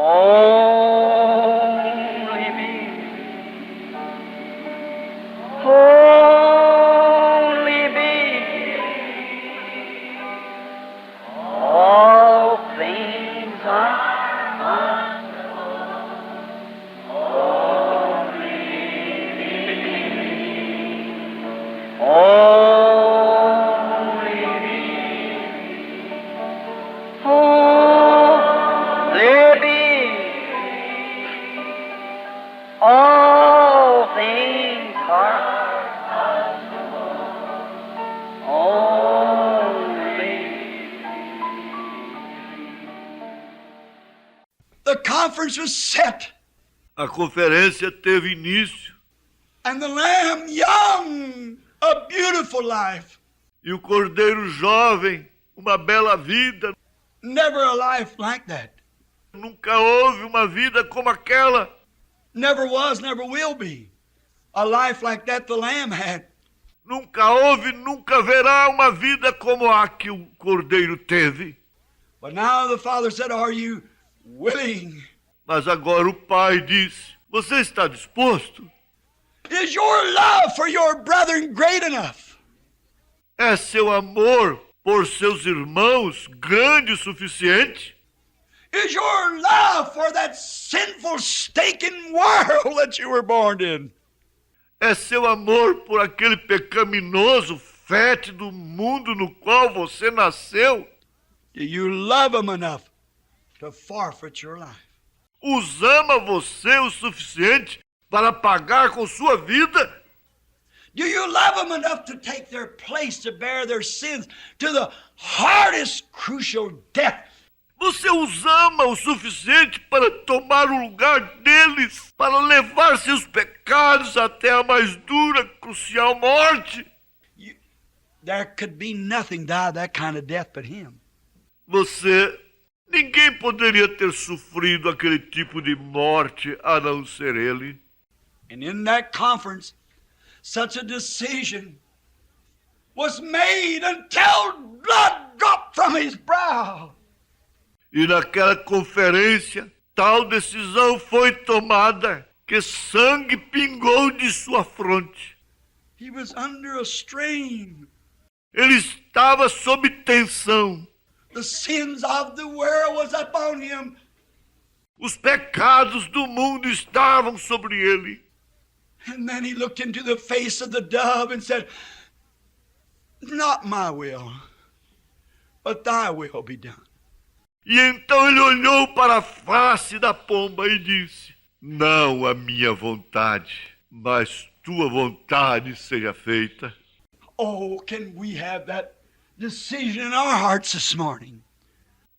Only me. Only me. All things are only me. Only me. All things are only. The conference was set, A conferência teve início and the Lamb young, a beautiful life. e o Cordeiro jovem, uma bela vida. Never a life like that. Nunca houve uma vida como aquela. Never was, never will be. A life like that the Lamb had. Nunca houve, nunca haverá uma vida como a que o Cordeiro teve. But now the Father said, are you willing? Mas agora o Pai disse: você está disposto? Is your love for your brethren great enough? É seu amor por seus irmãos grande o suficiente? Is your love for that sinful, stinking world that you were born in? É seu amor por aquele pecaminoso, fétido mundo no qual você nasceu? Do you love them enough to forfeit your life? Os ama você o suficiente para pagar com sua vida? Do you love them enough to take their place, to bear their sins to the hardest, crucial death? Você os ama o suficiente para tomar o lugar deles, para levar seus pecados até a mais dura, crucial morte? There could be nothing die that kind of death but him. Ninguém poderia ter sofrido aquele tipo de morte a não ser ele. And in that conference, such a decision was made until blood dropped from his brow. E naquela conferência, tal decisão foi tomada que sangue pingou de sua fronte. He was under a strain. Ele estava sob tensão. The sins of the world was upon him. Os pecados do mundo estavam sobre ele. And then he looked into the face of the dove and said, not my will, but thy will be done. E então ele olhou para a face da pomba e disse: não a minha vontade, mas tua vontade seja feita. Oh, can we have that decision in our hearts this morning?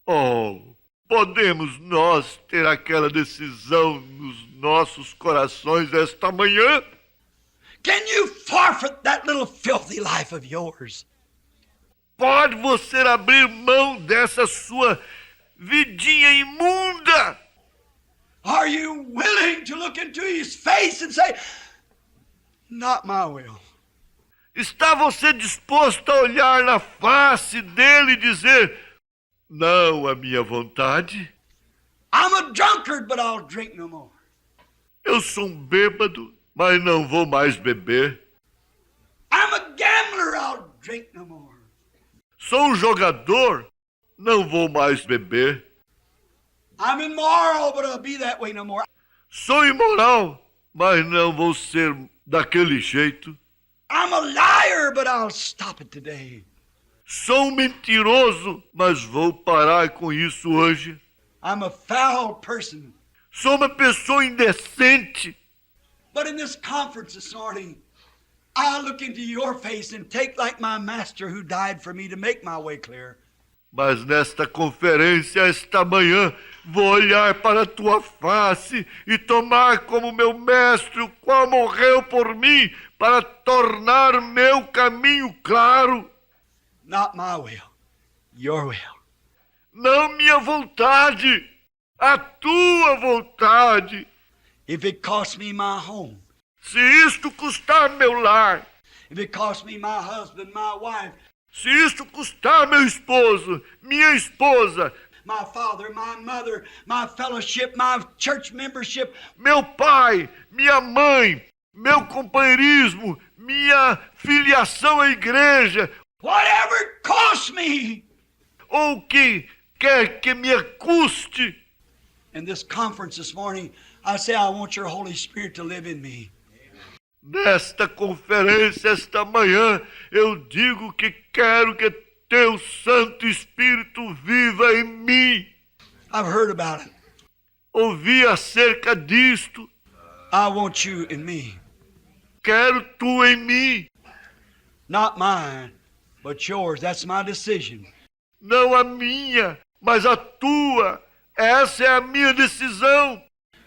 Oh, podemos nós ter aquela decisão nos nossos corações esta manhã? Can you forfeit that little filthy life of yours? Pode você abrir mão dessa sua vidinha imunda? Are you willing to look into his face and say, not my will? Está você disposto a olhar na face dele e dizer: não a minha vontade? I'm a drunkard, but I'll drink no more. Eu sou um bêbado, mas não vou mais beber. I'm a gambler, I'll drink no more. Sou um jogador, não vou mais beber. I'm immoral, but I'll be that way no more. Sou imoral, mas não vou ser daquele jeito. I'm a liar, but I'll stop it today. Sou um mentiroso, mas vou parar com isso hoje. I'm a foul person. Sou uma pessoa indecente. But in this conference this morning, I'll look into your face and take like my master who died for me to make my way clear. Mas nesta conferência, esta manhã, vou olhar para a tua face e tomar como meu mestre, o qual morreu por mim, para tornar meu caminho claro. Not my will, your will. Não minha vontade, a tua vontade. If it costs me my home, Se isto custar meu lar, if it costs me my husband, my wife, se isto custar meu esposo, minha esposa, my father, my mother, my fellowship, my church membership. Meu pai, minha mãe, meu companheirismo, minha filiação à igreja, Whatever it costs me. ou o que quer que me custe. In this conference this morning, I say, I want your Holy Spirit to live in me. Nesta conferência, esta manhã, eu digo que quero que teu Santo Espírito viva em mim. I've heard about it. Ouvi acerca disto. I want you in me. Quero tu em mim. Not mine, but yours. That's my decision. Não a minha, mas a tua. Essa é a minha decisão.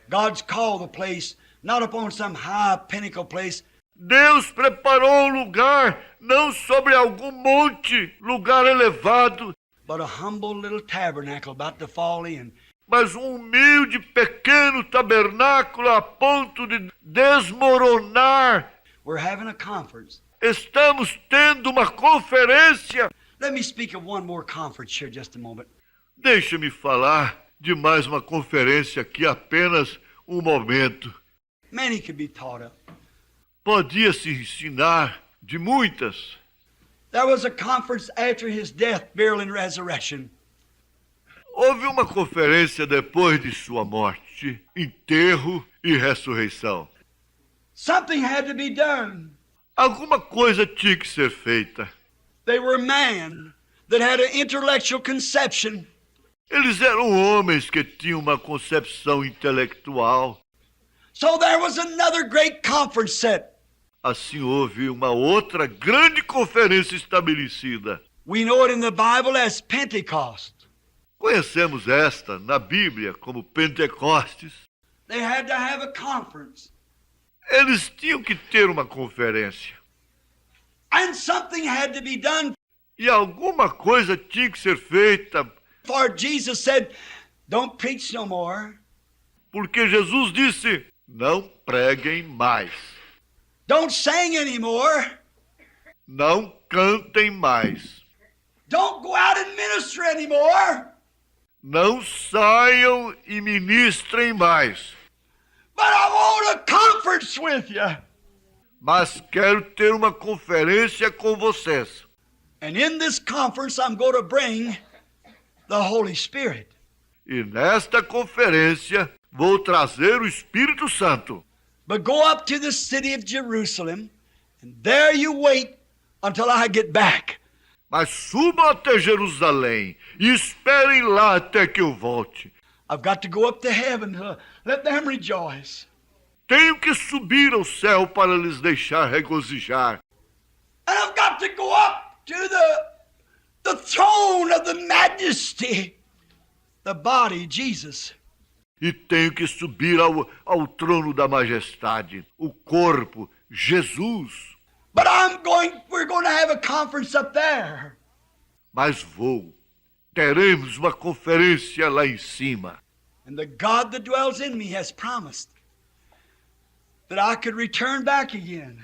God's called the place, not upon some high pinnacle place. Deus preparou um lugar, não sobre algum monte, lugar elevado, But a humble little tabernacle about to fall in. mas um humilde pequeno tabernáculo a ponto de desmoronar. We're having a conference. Estamos tendo uma conferência. Let me speak of one more conference here just a moment. Deixa-me falar de mais uma conferência aqui, apenas um momento. Many could be taught of. Podia-se ensinar de muitas. There was a conference after his death, burial, and resurrection. Houve uma conferência depois de sua morte, enterro e ressurreição. Something had to be done. Alguma coisa tinha que ser feita. They were men that had an intellectual conception. Eles eram homens que tinham uma concepção intelectual. So there was another great conference set. Assim houve uma outra grande conferência estabelecida. We know it in the Bible as Pentecost. Conhecemos esta na Bíblia como Pentecostes. They had to have a conference. Eles tinham que ter uma conferência. And something had to be done. E alguma coisa tinha que ser feita, For Jesus said, don't preach no more. porque Jesus disse, não preguem mais, Don't sing anymore. não cantem mais, Don't go out and minister anymore. não saiam e ministrem mais, But I want a conference with you. mas quero ter uma conferência com vocês. And in this conference, I'm going to bring the Holy Spirit. E nesta conferência vou trazer o Espírito Santo. But go up to the city of Jerusalem, and there you wait until I get back. Mas subam até Jerusalém e esperem lá até que eu volte. I've got to go up to heaven to let them rejoice. Tenho que subir ao céu para lhes deixar regozijar. And I've got to go up to the throne of the majesty, the body, Jesus. E tenho que subir ao trono da majestade, o corpo, Jesus. But we're going to have a conference up there. Mas teremos uma conferência lá em cima. And the God that dwells in me has promised that I could return back again.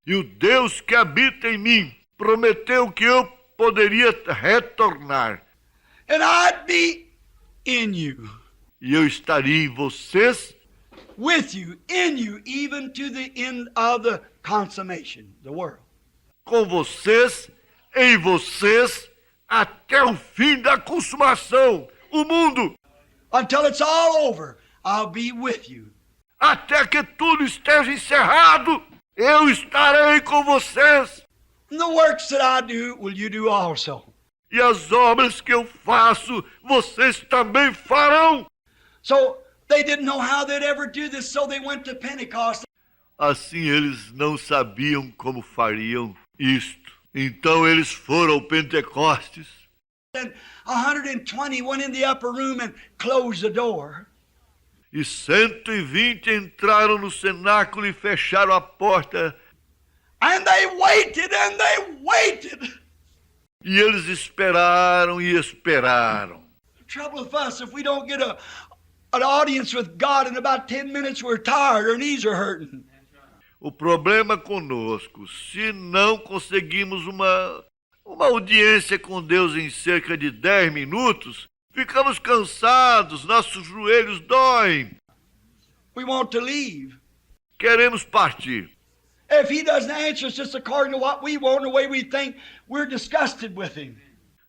E o Deus que habita em mim prometeu que eu poderia retornar. And I'd be in you, E eu estaria em vocês, with you, in you, even to the end of the consummation, the world. com vocês, em vocês, até o fim da consumação, o mundo. Until it's all over, I'll be with you. Até que tudo esteja encerrado, eu estarei com vocês. And the works that I do, will you do also. E as obras que eu faço, vocês também farão. So they didn't know how they'd ever do this, so they went to Pentecost. Assim eles não sabiam como fariam isto. Então eles foram ao Pentecostes. And 120 went in the upper room and closed the door. E 120 entraram no cenáculo e fecharam a porta. And they waited and they waited. E eles esperaram e esperaram. The trouble with us, if we don't get an audience with God in about 10 minutes, we're tired, our knees are hurting. O problema conosco, se não conseguimos uma audiência com Deus em cerca de 10 minutos, Ficamos cansados, nossos joelhos doem. We want to leave. Queremos partir. If he doesn't answer us just according to what we want, the way we think, we're disgusted with him.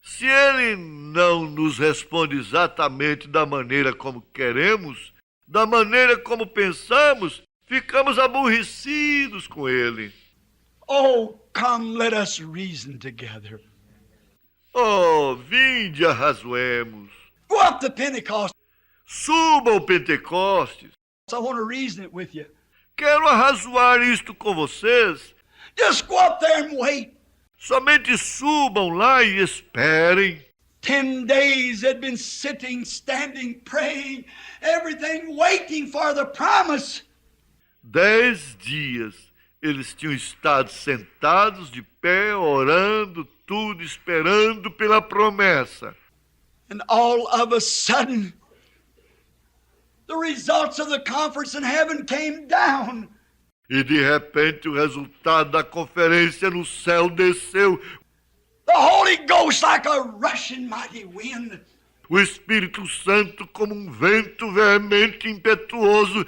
Se ele não nos responde exatamente da maneira como queremos, da maneira como pensamos, ficamos aborrecidos com ele. Oh, come, let us reason together. Oh, vinde, arrazoemos. Go up to Pentecost. Suba ao Pentecostes. I want to reason it with you. Quero arrazoar isto com vocês. Just go up there and wait. Somente subam lá e esperem. 10 days they'd been sitting, standing, praying, everything waiting for the promise. 10 dias eles tinham estado sentados de pé, orando, tudo esperando pela promessa. And all of a sudden, the results of the conference in heaven came down. E de repente o resultado da conferência no céu desceu. The Holy Ghost like a rushing mighty wind. O Espírito Santo como um vento veemente e impetuoso.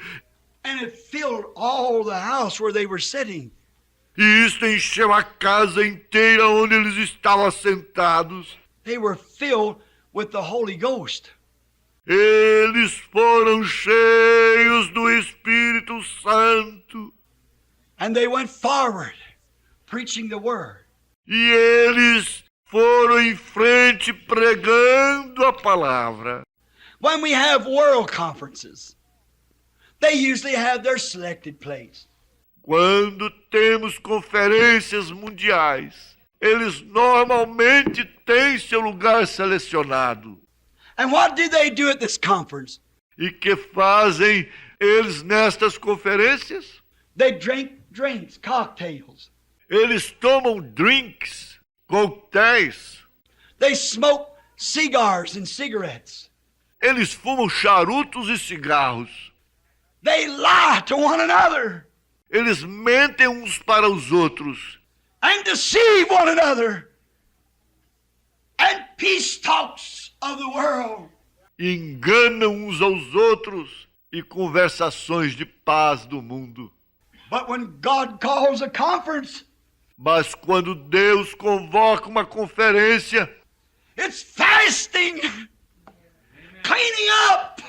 And it filled all the house where they were sitting. E isto encheu a casa inteira onde eles estavam sentados. They were filled with the Holy Ghost. Eles foram cheios do Espírito Santo. And they went forward, preaching the word. E eles foram em frente pregando a palavra. When we have world conferences, they usually have their selected place. Quando temos conferências mundiais, eles normalmente têm seu lugar selecionado. And what do they do at this conference? E que fazem eles nestas conferências? They drink drinks, cocktails. Eles tomam drinks, coquetéis. They smoke cigars and cigarettes. Eles fumam charutos e cigarros. They lie to one another Eles mentem uns para os outros. and deceive one another. And peace talks of the world. Enganam uns aos outros e conversações de paz do mundo. But when God calls a conference, Mas quando Deus convoca uma conferência, it's fasting, cleaning up,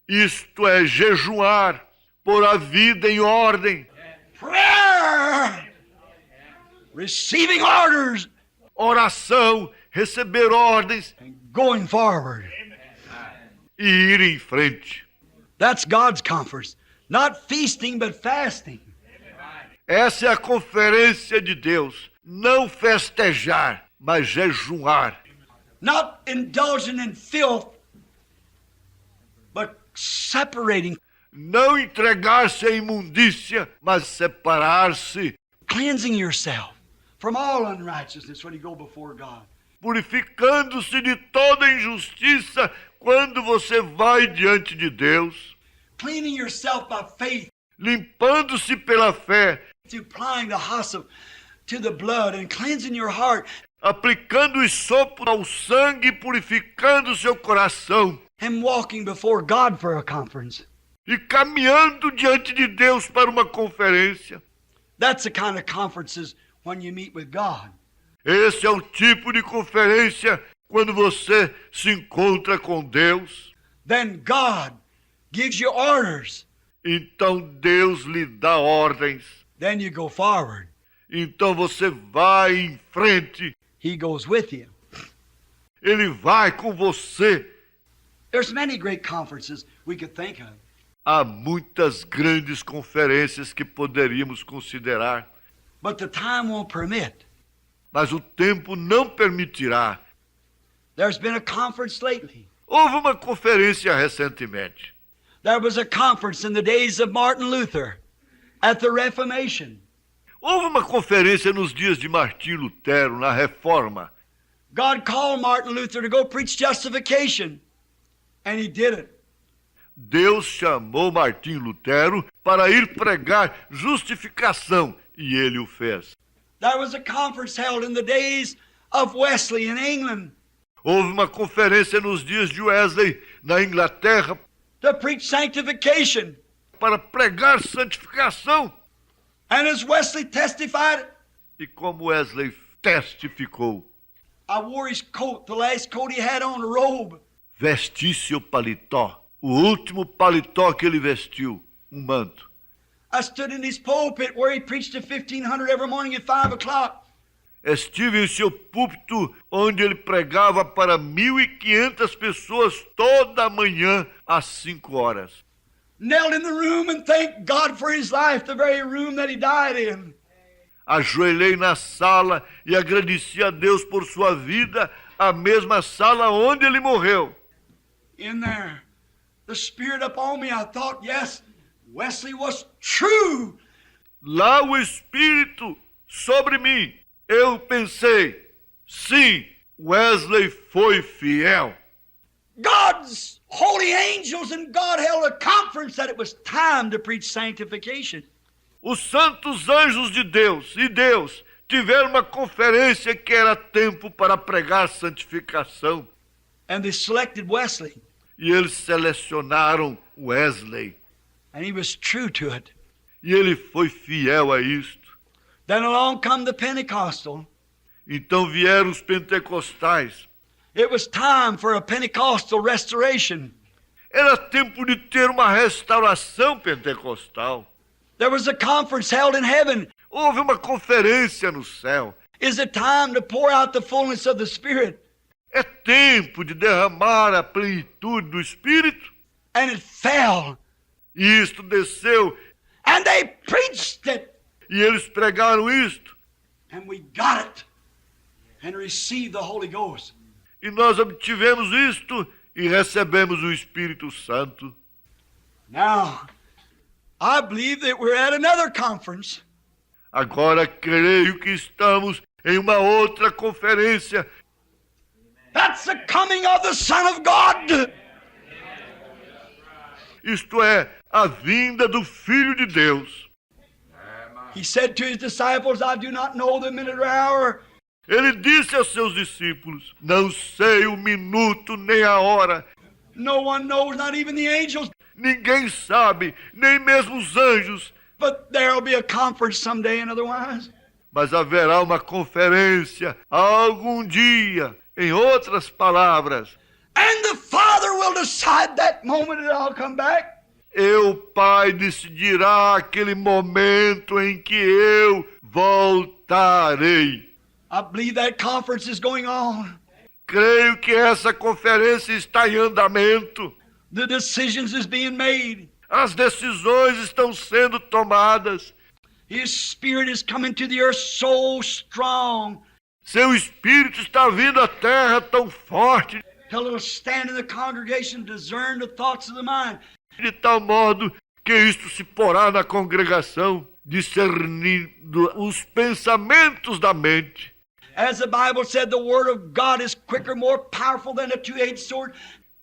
isto é jejuar, pôr a vida em ordem, prayer, receiving orders, oração, receber ordens and going forward. e ir em frente. That's God's conference. Not feasting, but fasting. Essa é a conferência de Deus. Não festejar, mas jejuar. Not indulging in filth, but separating, Não entregar-se à imundícia, mas separar-se, cleansing yourself from all unrighteousness when you go before God. purificando-se de toda injustiça quando você vai diante de Deus, Cleaning yourself by faith, limpando-se pela fé, to applying the hyssop to the blood and cleansing your heart aplicando o sopo ao sangue, purificando seu coração and walking before God for a conference. e caminhando diante de Deus para uma conferência. That's the kind of conferences when you meet with God. Esse é o tipo de conferência quando você se encontra com Deus. Then God gives you orders. Então Deus lhe dá ordens. Then you go forward. Então você vai em frente. He goes with you. Ele vai com você. There's many great conferences we could think of. Há muitas grandes conferências que poderíamos considerar, But the time won't permit. mas o tempo não permitirá. There's been a conference lately. Houve uma conferência recentemente. There was a conference in the days of Martin Luther at the Reformation. Houve uma conferência nos dias de Martim Lutero, na Reforma. God called Martin Luther to go preach justification, and he did it. Deus chamou Martim Lutero para ir pregar justificação, e ele o fez. There was a conference held in the days of Wesley in England. Houve uma conferência nos dias de Wesley, na Inglaterra, to preach sanctification. para pregar santificação. And as Wesley testified, E como Wesley testificou, I wore his coat, the last coat he had on, a robe. vesti seu paletó, o último paletó que ele vestiu, um manto. I stood in his pulpit where he preached to 1,500 every morning at 5 o'clock. Estive em seu púlpito, onde ele pregava para 1.500 pessoas toda manhã às 5 horas. Knelt in the room and thanked God for his life, the very room that he died in. Ajoelhei na sala e agradeci a Deus por sua vida, a mesma sala onde ele morreu. In there, the Spirit upon me, I thought, yes, Wesley was true. Lá o Espírito sobre mim. Eu pensei, sim, Wesley foi fiel. God's holy angels and God held a conference that it was time to preach sanctification. Os santos anjos de Deus e Deus tiveram uma conferência que era tempo para pregar santificação. And they selected Wesley. E eles selecionaram Wesley. And he was true to it. E ele foi fiel a isto. Then along come the Pentecostal. Então vieram os pentecostais. It was time for a Pentecostal restoration. Era tempo de ter uma restauração pentecostal. There was a conference held in heaven. Houve uma conferência no céu. Is it time to pour out the fullness of the Spirit? É tempo de derramar a plenitude do Espírito. And it fell. E isto desceu. And they preached it. E eles pregaram isto. And we got it. And received the Holy Ghost. E nós obtivemos isto e recebemos o Espírito Santo. Now, I believe that we're at another conference. Agora creio que estamos em uma outra conferência. That's the coming of the Son of God. Isto é, a vinda do Filho de Deus. He said to his disciples, I do not know the minute or hour. Ele disse aos seus discípulos, não sei o minuto nem a hora. No one knows, not even the angels. Ninguém sabe, nem mesmo os anjos. But there will be a conference someday and otherwise. Mas haverá uma conferência algum dia. Em outras palavras, And the Father will decide that moment that I'll come back. o Pai decidirá aquele momento em que eu voltarei. I believe that conference is going on. Creio que essa conferência está em andamento. The decisions is being made. As decisões estão sendo tomadas. His Spirit is coming to the earth so strong. Seu Espírito está vindo à terra tão forte, Till it'll stand in the congregation, discern the thoughts of the mind. de tal modo que isto se porá na congregação, discernindo os pensamentos da mente. As the Bible said, the Word of God is quicker, more powerful than a two-edged sword.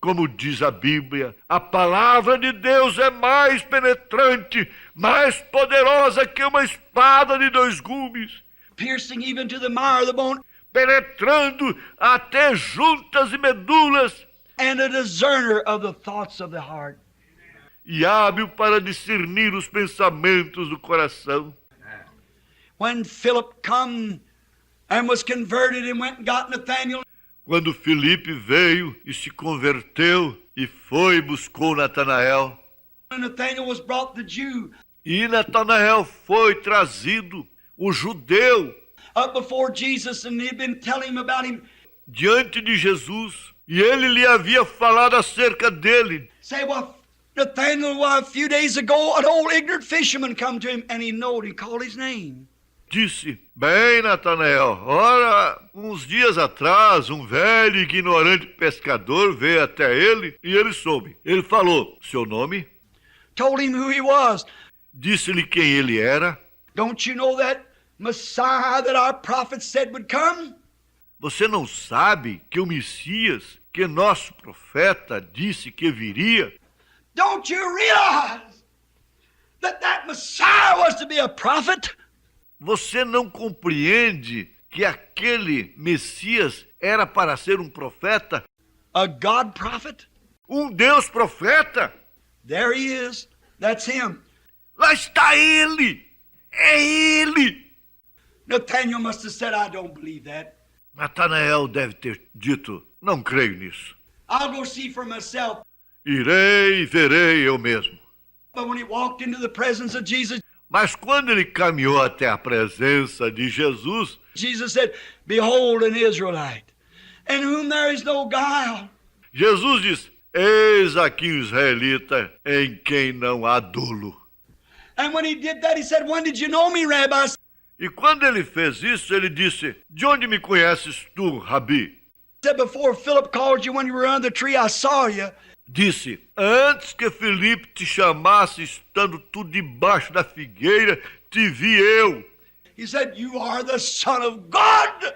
Como diz a Bíblia, a palavra de Deus é mais penetrante, mais poderosa que uma espada de 2 gumes, Piercing even to the marrow of the bone, penetrando até juntas e medulas, and a discerner of the thoughts of the heart. e hábil para discernir os pensamentos do coração. When Philip come and was converted and went and got Nathanael, Quando Filipe veio e se converteu e foi e buscou Natanael, and Nathanael was brought the Jew e Natanael foi trazido, o judeu, up before Jesus, and he'd been telling him about him. diante de Jesus, e ele lhe havia falado acerca dele. Say, well, Nathanael, a few days ago, an old ignorant fisherman come to him, and he knowed, he called his name. Disse, bem, Natanael, ora, uns dias atrás, um velho e ignorante pescador veio até ele e ele soube. Ele falou, seu nome? Told him who he was. Disse-lhe quem ele era. Don't you know that Messiah that our prophets said would come? Você não sabe que o Messias, que nosso profeta disse que viria? Don't you realize that Messiah was to be a prophet? Você não compreende que aquele Messias era para ser um profeta, A God prophet? um Deus profeta. There he is. That's him. Lá está ele! É ele! Nathaniel must have said, I don't believe that. Natanael deve ter dito, não creio nisso. I'll go see for myself. Irei e verei eu mesmo. But when he walked into the presence of Jesus, Mas quando ele caminhou até a presença de Jesus, Jesus said, Behold an Israelite, in whom there is no guile. Jesus disse, eis aqui o israelita em quem não há dolo. And when he did that, he said, When did you know me, Rabbi? E quando ele fez isso, ele disse, de onde me conheces tu, Rabi? He said, Before Philip called you when you were under the tree, I saw you. Disse, antes que Filipe te chamasse, estando tu debaixo da figueira, te vi eu. He said, You are the Son of God.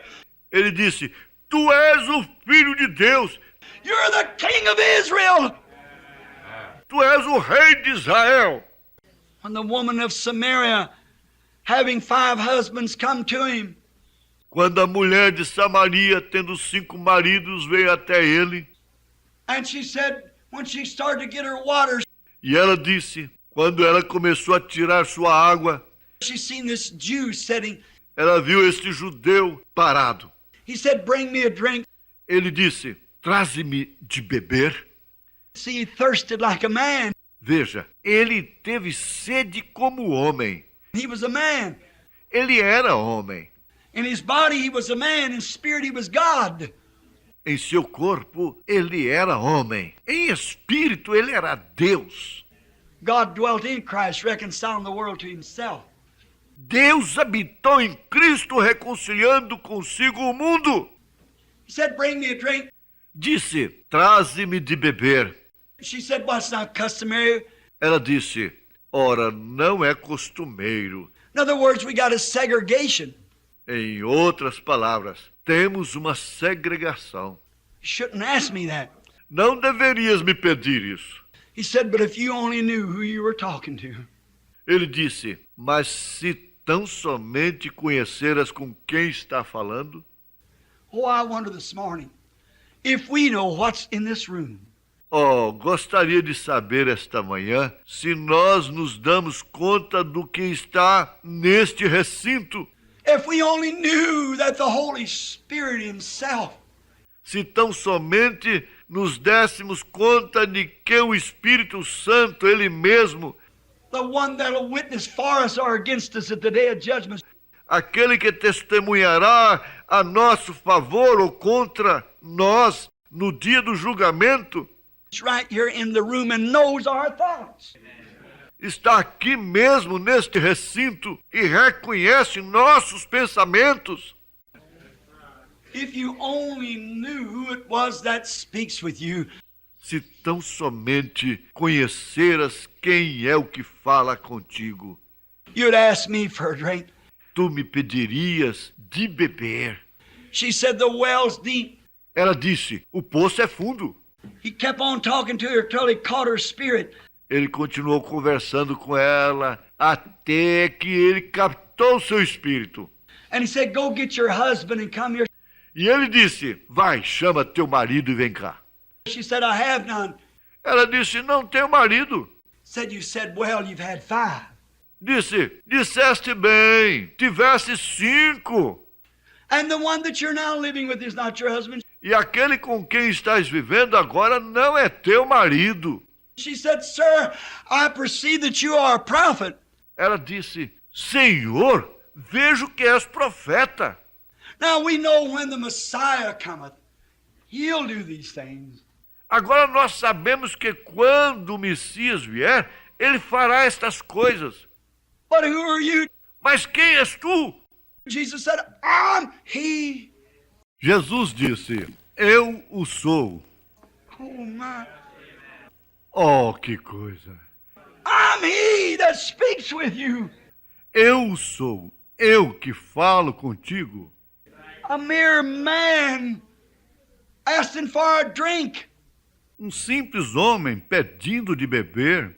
Ele disse, tu és o Filho de Deus, You're the King of Israel. tu és o Rei de Israel. When the woman of Samaria, having 5 husbands, come to him, Quando a mulher de Samaria, tendo 5 maridos, veio até ele, and she said, when she started to get her water, e ela disse, quando ela começou a tirar sua água, she seen this Jew sitting. ela viu este judeu parado. He said, Bring me a drink. Ele disse, traze-me de beber. See, he thirsted like a man. Veja, ele teve sede como homem. He was a man. Ele era homem. In his body, he was a man. In spirit, he was God. Em seu corpo, ele era homem. Em espírito, ele era Deus. God dwelt in Christ, reconciling the world to himself. Deus habitou em Cristo, reconciliando consigo o mundo. He said, Bring me a drink. Disse, traze-me de beber. She said, Well, it's not customary. Ela disse, ora, não é costumeiro. In other words, we got a segregation. Em outras palavras, temos uma segregação. You shouldn't ask me that. Não deverias me pedir isso. He said, But if you only knew who you were talking to. Ele disse, mas se tão somente conheceras com quem está falando? Oh, I wonder this morning if we know what's in this room. Oh, gostaria de saber esta manhã se nós nos damos conta do que está neste recinto. If we only knew that the Holy Spirit himself Se tão somente nos dessemos conta de que o Espírito Santo, ele mesmo, the one that'll witness for us or against us at the day of judgment, aquele que testemunhará a nosso favor ou contra nós no dia do julgamento, is right here in the room and knows our thoughts. está aqui mesmo neste recinto e reconhece nossos pensamentos. If you only knew who it was that speaks with you, Se tão somente conheceras quem é o que fala contigo, you'd ask me for a drink. tu me pedirias de beber. She said, The well's deep. Ela disse, o poço é fundo. He kept on talking to her till he caught her spirit. Ele continuou conversando com ela até que ele captou seu espírito. And he said, Go get your husband and come here. E ele disse, vai, chama teu marido e vem cá. She said, I have none. Ela disse, não tenho marido. Said, You said, Well, you've had 5. Disse, disseste bem, tiveste 5. And the one that you're now living with is not your husband. E aquele com quem estás vivendo agora não é teu marido. She said, Sir, I perceive that you are a prophet. Ela disse, Senhor, vejo que és profeta. Now we know when the Messiah cometh, he'll do these things. Agora nós sabemos que quando o Messias vier, ele fará estas coisas. But who are you? Mas quem és tu? Jesus said, I'm he. Jesus disse, eu o sou. Oh, my. Oh, que coisa. I'm he that speaks with you. Eu o sou, eu que falo contigo. A mere man asking for a drink. Um simples homem pedindo de beber.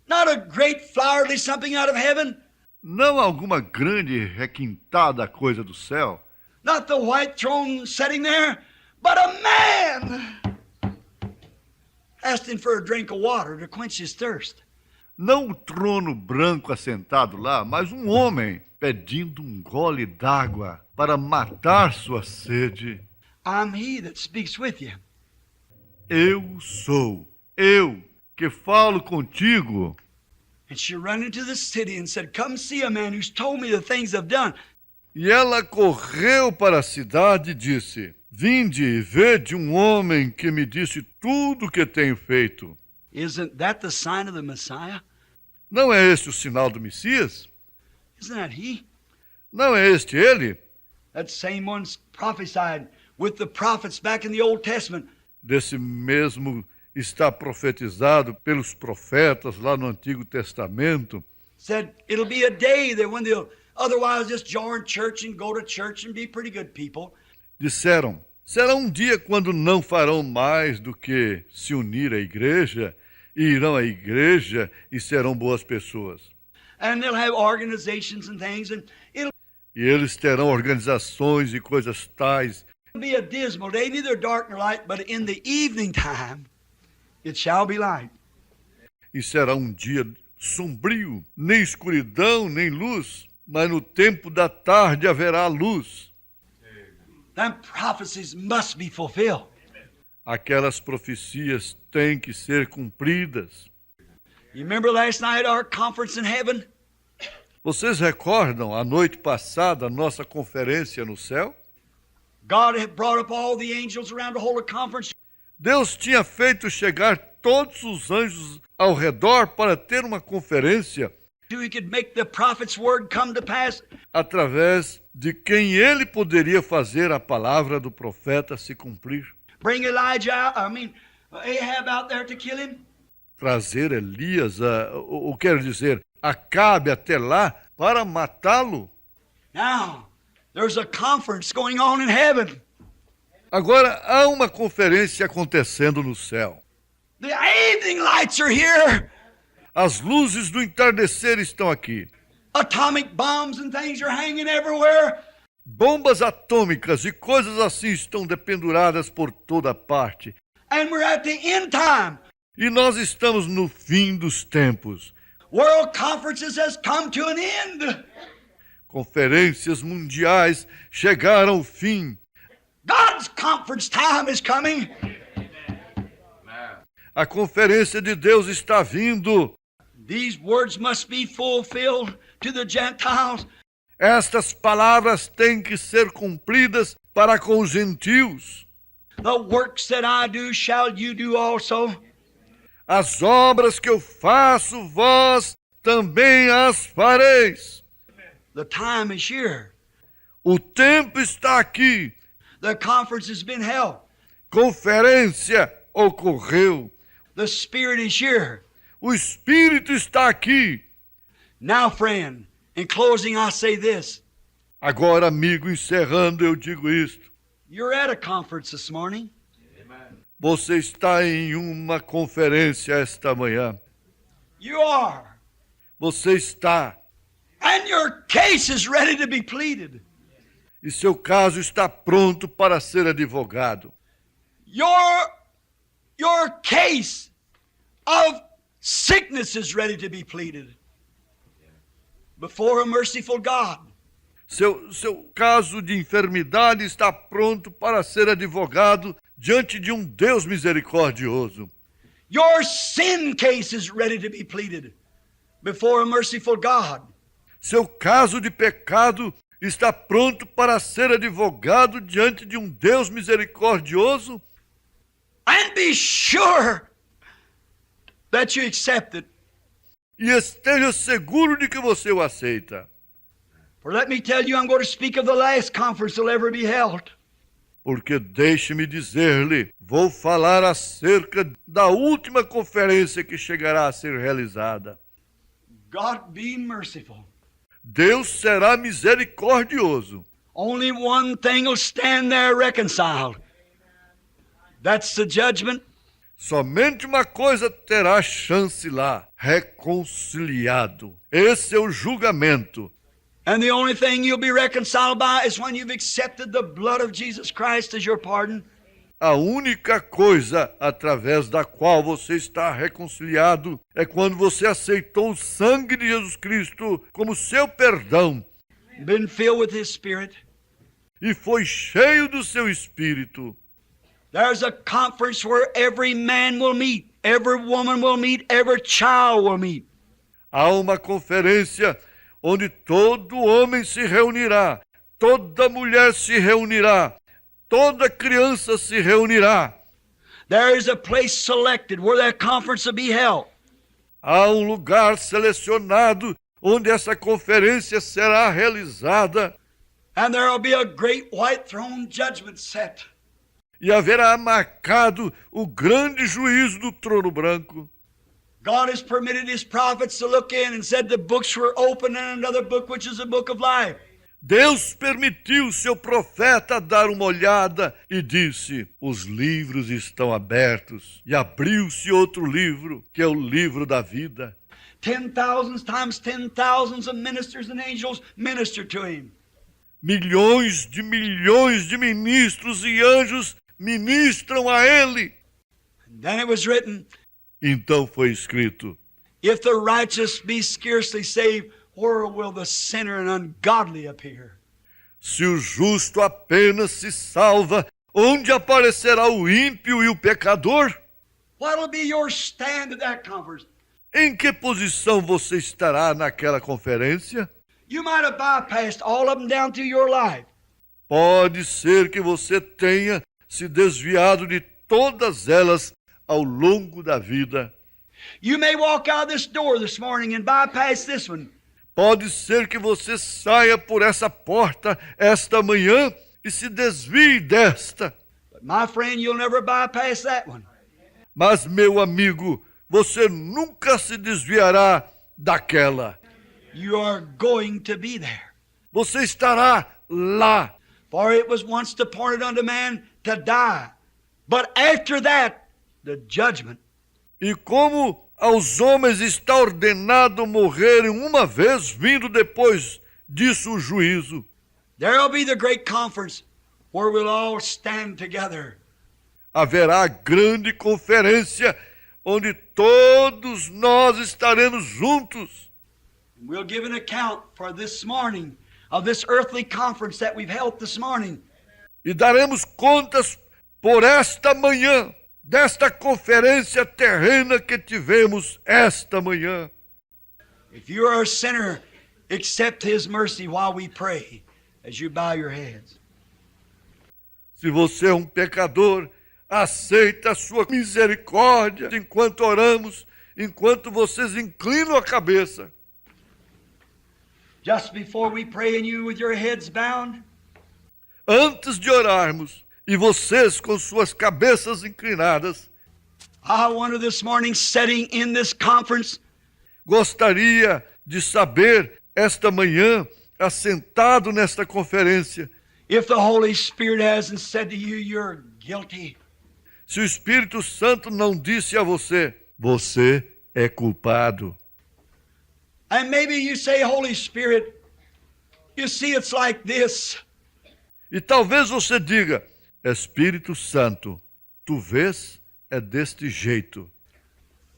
Not a great flowery something out of heaven. Não alguma grande requintada coisa do céu. Not the white throne sitting there, but a man asking for a drink of water to quench his thirst. Não o trono branco assentado lá, mas um homem pedindo um gole d'água para matar sua sede. I'm he that speaks with you. Eu sou, eu que falo contigo. And she ran into the city and said, come see a man who's told me the things I've done. E ela correu para a cidade e disse: Vinde e vede um homem que me disse tudo o que tenho feito. Isn't that the sign of the Messiah? Não é este o sinal do Messias? Isn't that he? Não é este ele? That same one's prophesied with the prophets back in the Old Testament. Desse mesmo está profetizado pelos profetas lá no Antigo Testamento. Said it'll be a day that when they'll otherwise just join church and go to church and be pretty good people. Disseram: será um dia quando não farão mais do que se unir à igreja, e irão à igreja e serão boas pessoas. And they'll have organizations and things, and it'll E eles terão organizações e coisas tais. be a dismal day, neither dark nor light, but in the evening time it shall be light. E será um dia sombrio, nem escuridão, nem luz, mas no tempo da tarde haverá luz. Them prophecies must be fulfilled. Aquelas profecias têm que ser cumpridas. You remember last night our conference in heaven? Vocês recordam a noite passada, a nossa conferência no céu? God had brought up all the angels around to hold a conference. Deus tinha feito chegar todos os anjos ao redor para ter uma conferência So he could make the prophet's word come to pass. através de quem ele poderia fazer a palavra do profeta se cumprir. Bring Ahab out there to kill him. Trazer Elias, quero dizer, Acabe até lá para matá-lo. Now, there's a conference going on in heaven. Agora há uma conferência acontecendo no céu. The evening lights are here. As luzes do entardecer estão aqui. Atomic bombs and things are hanging everywhere. Bombas atômicas e coisas assim estão dependuradas por toda parte. And we're at the end time. E nós estamos no fim dos tempos. World conferences has come to an end. Conferências mundiais chegaram ao fim. God's conference time is coming. A conferência de Deus está vindo. These words must be fulfilled to the Gentiles. Estas palavras têm que ser cumpridas para com os gentios. The works that I do shall you do also. As obras que eu faço, vós também as fareis. The time is here. O tempo está aqui. The conference has been held. Conferência ocorreu. The Spirit is here. O Espírito está aqui. Now, friend, in closing, I say this. Agora, amigo, encerrando, eu digo isto. You're at a conference this morning. Você está em uma conferência esta manhã. You are. Você está. And your case is ready to be pleaded. E seu caso está pronto para ser advogado. Your case of sickness is ready to be pleaded before a merciful God. Seu caso de enfermidade está pronto para ser advogado diante de um Deus misericordioso. Your sin case is ready to be pleaded before a merciful God. Seu caso de pecado está pronto para ser advogado diante de um Deus misericordioso. And be sure that you accept it. E esteja seguro de que você o aceita. For let me tell you, I'm going to speak of the last conference that'll ever be held. Porque deixe-me dizer-lhe, vou falar acerca da última conferência que chegará a ser realizada. God be merciful. Deus será misericordioso. Only one thing will stand there reconciled. That's the judgment. Somente uma coisa terá chance lá, reconciliado. Esse é o julgamento. And the only thing you'll be reconciled by is when you've accepted the blood of Jesus Christ as your pardon. A única coisa através da qual você está reconciliado é quando você aceitou o sangue de Jesus Cristo como seu perdão Been filled with His Spirit. e foi cheio do seu Espírito. There's a conference where every man will meet, every woman will meet, every child will meet. Há uma conferência onde todo homem se reunirá, toda mulher se reunirá, toda criança se reunirá. There is a place selected where that conference will be held. Há um lugar selecionado onde essa conferência será realizada And there will be a great white throne judgment set. e haverá marcado o grande juízo do trono branco. God has permitted His prophets to look in and said the books were open and another book which is the book of life. Deus permitiu seu profeta dar uma olhada e disse: os livros estão abertos. E abriu-se outro livro, que é o livro da vida. 10,000 times 10,000 of ministers and angels minister to Him. Milhões de ministros e anjos ministram a ele. And then it was written, Então foi escrito: if the righteous be scarcely saved, where will the sinner and ungodly appear? se o justo apenas se salva, onde aparecerá o ímpio e o pecador? What will be your stand at that conference? Em que posição você estará naquela conferência? You might have bypassed all of them down through your life. Pode ser que você tenha se desviado de todas elas ao longo da vida. You may walk out this door this morning and bypass this one. Pode ser que você saia por essa porta esta manhã e se desvie desta. But my friend, you'll never bypass that one. Mas, meu amigo, você nunca se desviará daquela. You are going to be there. Você estará lá. For it was once appointed unto man to die. But after that, the judgment. E como aos homens está ordenado morrerem uma vez, vindo depois disso o juízo. There will be the great conference where we'll all stand together. Haverá grande conferência onde todos nós estaremos juntos. We'll give an account for this morning of this earthly conference that we've held this morning. E daremos contas por esta manhã, desta conferência terrena que tivemos esta manhã. If you are a sinner, accept His mercy while we pray as you bow your heads. Se você é um pecador, aceita a sua misericórdia enquanto oramos, enquanto vocês inclinam a cabeça. Just before we pray and you with your heads bound, Antes de orarmos, e vocês com suas cabeças inclinadas, I wonder this morning, sitting in this conference, gostaria de saber esta manhã, assentado nesta conferência, if the Holy Spirit hasn't said to you, you're guilty. se o Espírito Santo não disse a você, você é culpado. And maybe you say, Holy Spirit, you see, it's like this. E talvez você diga, Espírito Santo, tu vês, é deste jeito.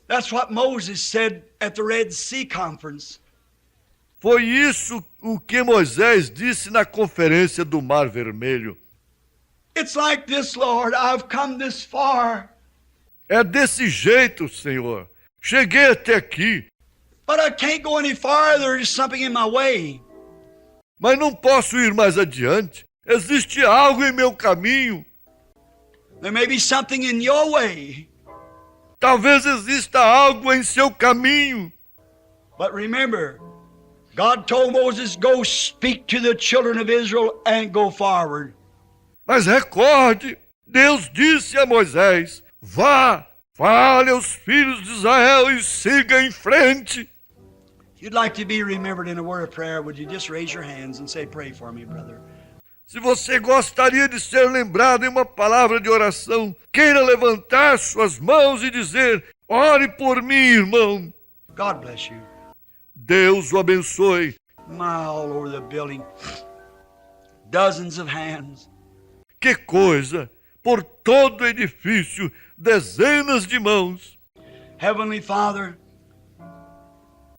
That's what Moses said at the Red Sea conference. Foi isso o que Moisés disse na conferência do Mar Vermelho. It's like this, Lord, I've come this far, É desse jeito, Senhor. Cheguei até aqui, but I can't go any farther. There's something in my way. mas não posso ir mais adiante. Existe algo em meu caminho. There may be something in your way. Talvez exista algo em seu caminho. But remember, God told Moses, go speak to the children of Israel and go forward. Mas recorde, Deus disse a Moisés, vá, fale aos filhos de Israel e siga em frente. If you'd like to be remembered in a word of prayer, would you just raise your hands and say, pray for me, brother? Se você gostaria de ser lembrado em uma palavra de oração, queira levantar suas mãos e dizer, ore por mim, irmão. God bless you. Deus o abençoe. My, all over the building. Dozens of hands. Que coisa! Por todo o edifício, dezenas de mãos. Heavenly Father,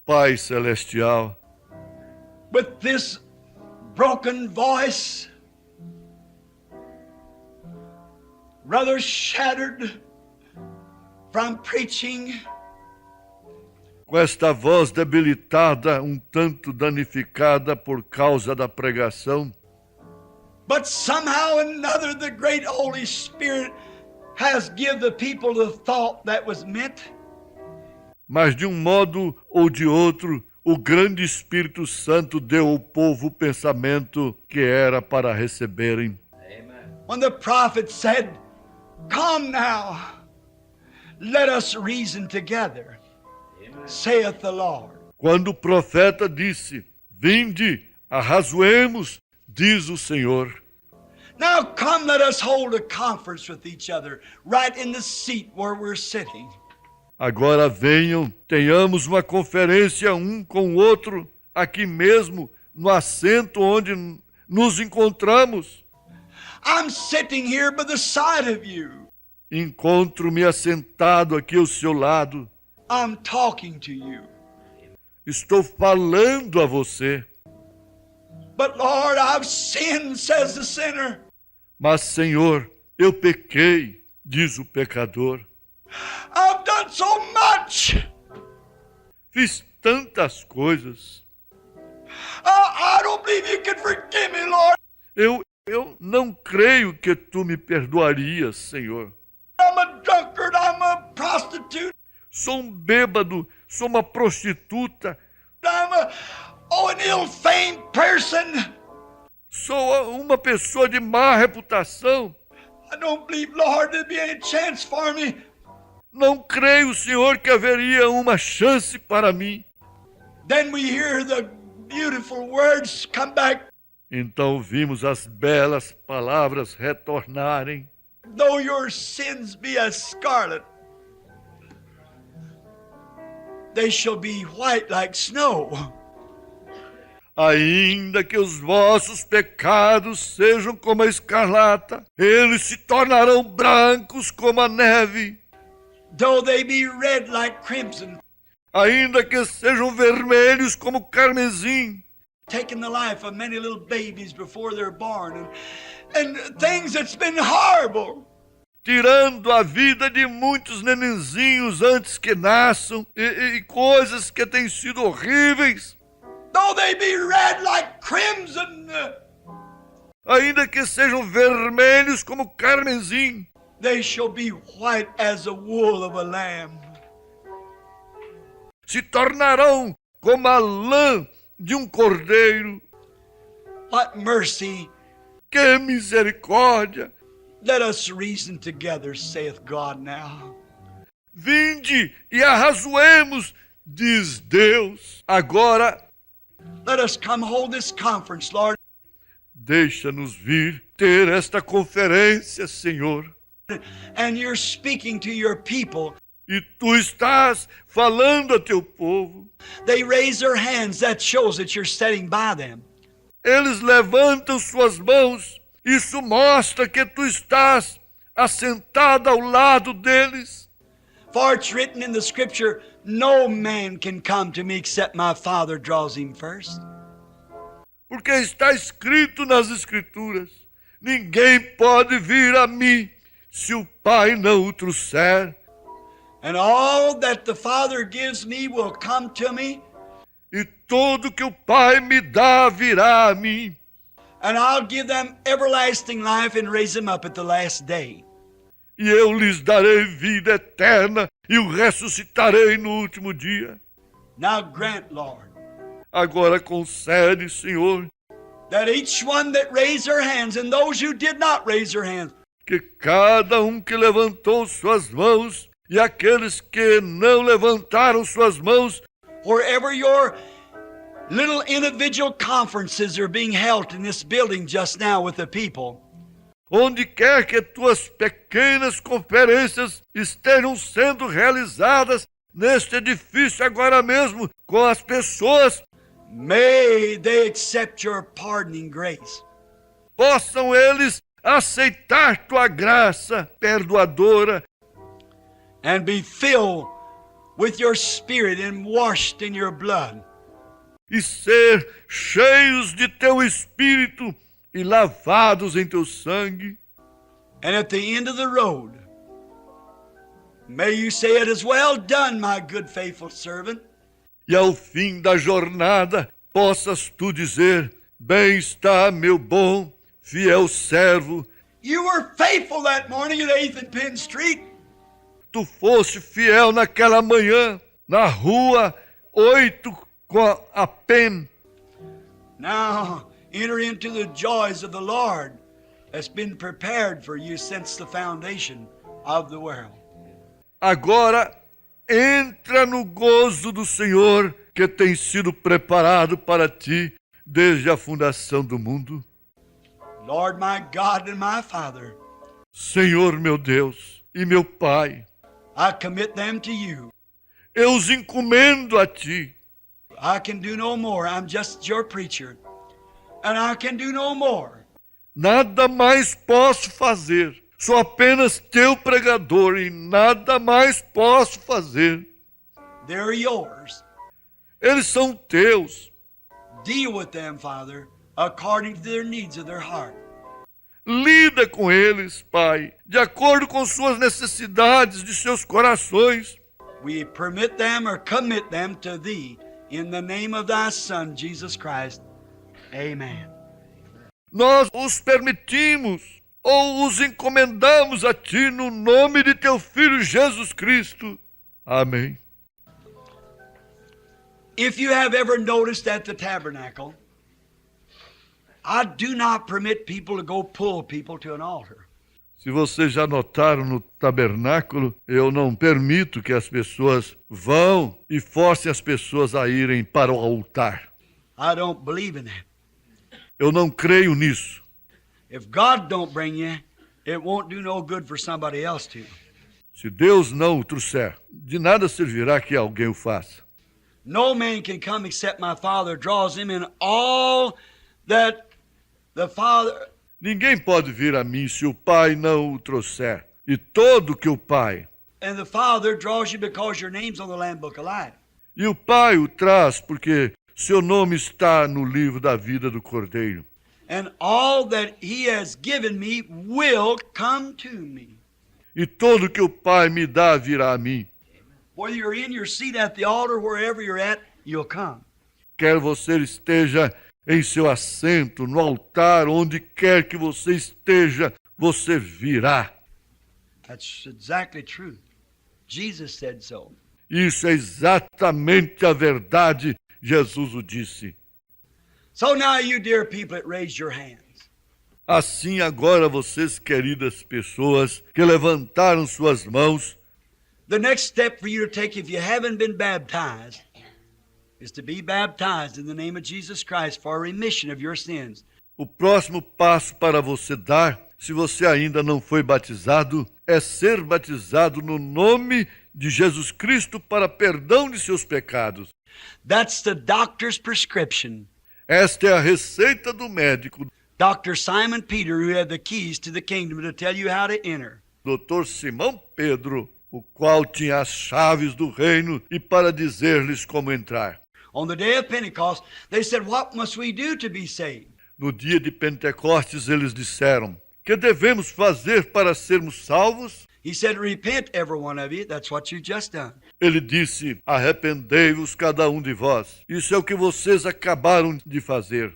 Pai Celestial, with this broken voice, rather shattered from preaching, com esta voz debilitada, tanto danificada por causa da pregação, but somehow or another the great Holy Spirit has given the people the thought that was meant. mas de um modo ou de outro, o grande Espírito Santo deu ao povo o pensamento que era para receberem. When the prophet said, "Come now, let us reason together, saith the Lord." Quando o profeta disse, vinde, arrazoemos, diz o Senhor. Now come, let us hold a conference with each other right in the seat where we're sitting. Agora venham, tenhamos uma conferência um com o outro, aqui mesmo, no assento onde nos encontramos. I'm sitting here by the side of you. Encontro-me assentado aqui ao seu lado. I'm talking to you. Estou falando a você. But Lord, I've sinned, says the sinner. Mas, Senhor, eu pequei, diz o pecador. I've done so much. Fiz tantas coisas. I don't believe you can forgive me, Lord. Eu não creio que tu me perdoarias, Senhor. I'm a drunkard, I'm a prostitute, Sou um bêbado, sou uma prostituta, an ill-famed person. sou uma pessoa de má reputação. I don't believe, Lord, there'd be any chance for me. Não creio, Senhor, que haveria uma chance para mim. Then we hear the beautiful words come back. Então vimos as belas palavras retornarem. Though your sins be as scarlet, they shall be white like snow. Ainda que os vossos pecados sejam como a escarlata, eles se tornarão brancos como a neve. Though they be red like crimson, Ainda que sejam vermelhos como carmesim, taking the life of many little babies before they're born, and things that's been horrible. tirando a vida de muitos nenenzinhos antes que nasçam, e coisas que têm sido horríveis. Though they be red like crimson, Ainda que sejam vermelhos como carmesim, they shall be white as the wool of a lamb. se tornarão como a lã de um cordeiro. What mercy! Que misericórdia! Let us reason together, saith God now. Vinde e arrazoemos, diz Deus. Agora, Let us come hold this conference, Lord, deixa-nos vir ter esta conferência, Senhor. and you're speaking to your people. E tu estás falando a teu povo. They raise their hands, that shows that you're sitting by them. Eles levantam suas mãos. Isso mostra que tu estás assentado ao lado deles. For it's written in the scripture, no man can come to me except my Father draws him first. Porque está escrito nas Escrituras: ninguém pode vir a mim se o Pai não o trouxer. And all that the Father gives me will come to me, E tudo que o Pai me dá virá a mim. and I'll give them everlasting life and raise them up at the last day. E eu lhes darei vida eterna e o ressuscitarei no último dia. Now grant, Lord, Agora concede, Senhor, that each one that raised their hands and those who did not raise their hands, que cada que levantou suas mãos e aqueles que não levantaram suas mãos, wherever your little individual conferences are being held in this building just now with the people, onde quer que tuas pequenas conferências estejam sendo realizadas neste edifício agora mesmo com as pessoas, May they accept your pardoning grace. Possam eles aceitar tua graça perdoadora And be filled with your spirit and washed in your blood. e ser cheios de teu espírito e lavados em teu sangue. And at the end of the road, may you say, "It is well done, my good faithful servant." E ao fim da jornada possas tu dizer: bem está, meu bom, fiel servo. You were faithful that morning at 8th and Penn Street. Tu foste fiel naquela manhã, na rua 8 com a Penn. Now enter into the joys of the Lord that's been prepared for you since the foundation of the world. Agora entra no gozo do Senhor que tem sido preparado para ti desde a fundação do mundo. Lord, my God and my Father, Senhor meu Deus e meu Pai, I commit them to you. eu os encomendo a ti. I can do no more. I'm just your preacher. And I can do no more. Nada mais posso fazer. Sou apenas teu pregador e nada mais posso fazer. They're yours. Eles são teus. Deal with them, Father, according to their needs of their heart. Lida com eles, Pai, de acordo com suas necessidades de seus corações. We permit them or commit them to thee in the name of thy Son, Jesus Christ. Amen. Nós os permitimos ou os encomendamos a ti no nome de teu Filho Jesus Cristo. Amém. If you have ever noticed at the tabernacle, I do not permit people to go pull people to an altar. Se vocês já notaram no tabernáculo, eu não permito que as pessoas vão e forcem as pessoas a irem para o altar. I don't believe in that. Eu não creio nisso. If God don't bring you, it won't do no good for somebody else to. Se Deus não o trouxer, de nada servirá que alguém o faça. No man can come except my Father draws him in all that the Father. Ninguém pode vir a mim se o Pai não o trouxer. E todo que o Pai. And the Father draws you because your name's on the Lamb Book of Life. E o Pai o traz porque seu nome está no livro da vida do Cordeiro. And all that he has given me will come to me. E todo que o Pai me dá virá a mim. Whether you're in your seat at the altar, wherever you're at, you'll come. Quer você esteja em seu assento, no altar, onde quer que você esteja, você virá. That's exactly true. Jesus said so. Isso é exatamente a verdade. Jesus o disse. So now you dear people that raised your hands. Assim agora vocês, queridas pessoas, que levantaram suas mãos, The next step for you to take if you haven't been baptized is to be baptized in the name of Jesus Christ for a remission of your sins. o próximo passo para você dar, se você ainda não foi batizado, é ser batizado no nome de Jesus Cristo para perdão de seus pecados. That's the doctor's prescription. Esta é a receita do médico, Dr. Simon Peter, who had the keys to the kingdom to tell you how to enter. Dr. Simão Pedro, o qual tinha as chaves do reino e para dizer-lhes como entrar. On the day of Pentecost, they said, "What must we do to be saved?" No dia de Pentecostes, eles disseram: que devemos fazer para sermos salvos? He said, "Repent, every one of you." That's what you just done. Ele disse: arrependei-vos cada um de vós. Isso é o que vocês acabaram de fazer.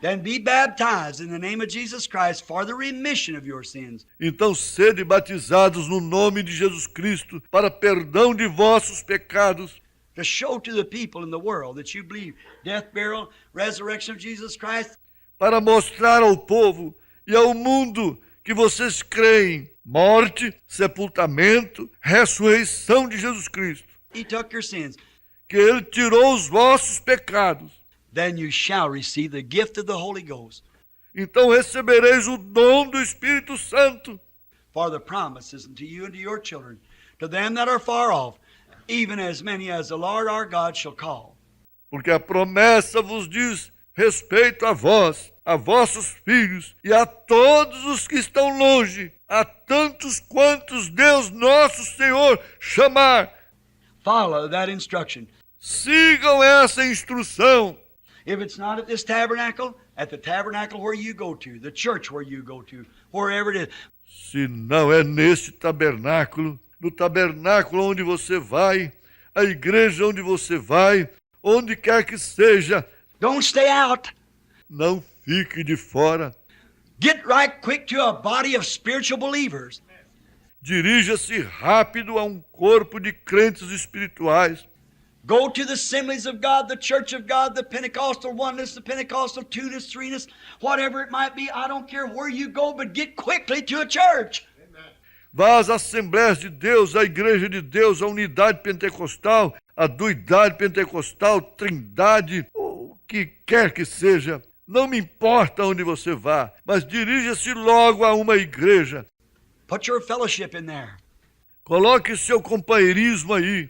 Then be baptized in the name of Jesus Christ for the remission of your sins. Então sede batizados no nome de Jesus Cristo para perdão de vossos pecados, To show to the people in the world that you believe death, burial, resurrection of Jesus Christ. para mostrar ao povo e ao mundo que vocês creem morte, sepultamento, ressurreição de Jesus Cristo, He took your sins. que Ele tirou os vossos pecados. Then you shall receive the gift of the Holy Ghost. Então recebereis o dom do Espírito Santo. For the promises unto you and to your children, to them that are far off, even as many as the Lord our God shall call. Porque a promessa vos diz respeito a vós, a vossos filhos e a todos os que estão longe, a tantos quantos Deus nosso Senhor chamar. Follow that instruction. Sigam essa instrução. If it's not at this tabernacle, at the tabernacle where you go to, the church where you go to, wherever it is. Se não é neste tabernáculo, no tabernáculo onde você vai, a igreja onde você vai, onde quer que seja, Don't stay out. não fique de fora. Get right quick to a body of spiritual believers. Dirija-se rápido a um corpo de crentes espirituais. Go to the assemblies of God, the church of God, the Pentecostal oneness, the Pentecostal two-ness, three-ness, whatever it might be. I don't care where you go, but get quickly to a church. Vá às Assembleias de Deus, à Igreja de Deus, à Unidade Pentecostal, à Duidade Pentecostal, Trindade, o que quer que seja. Não me importa onde você vá, mas dirija-se logo a uma igreja. Put your fellowship in there. Coloque seu companheirismo aí.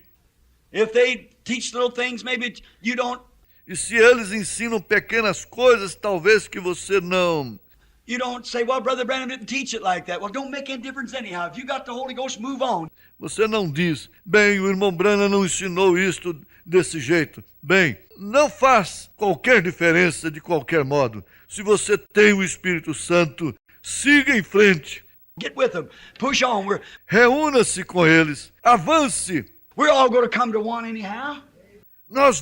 If they teach little things, maybe you don't E se eles ensinam pequenas coisas, talvez que você não... say, well, Brother Branham didn't teach it like that. Well, don't make any difference anyhow. If you got the Holy Ghost, move on. Você não diz, bem, o irmão Branham não ensinou isto desse jeito. Bem, não faz qualquer diferença de qualquer modo. Se você tem o Espírito Santo, siga em frente. Get with them. Push on. Reúna-se com eles. Avance. We're all going to come to one anyhow. Nós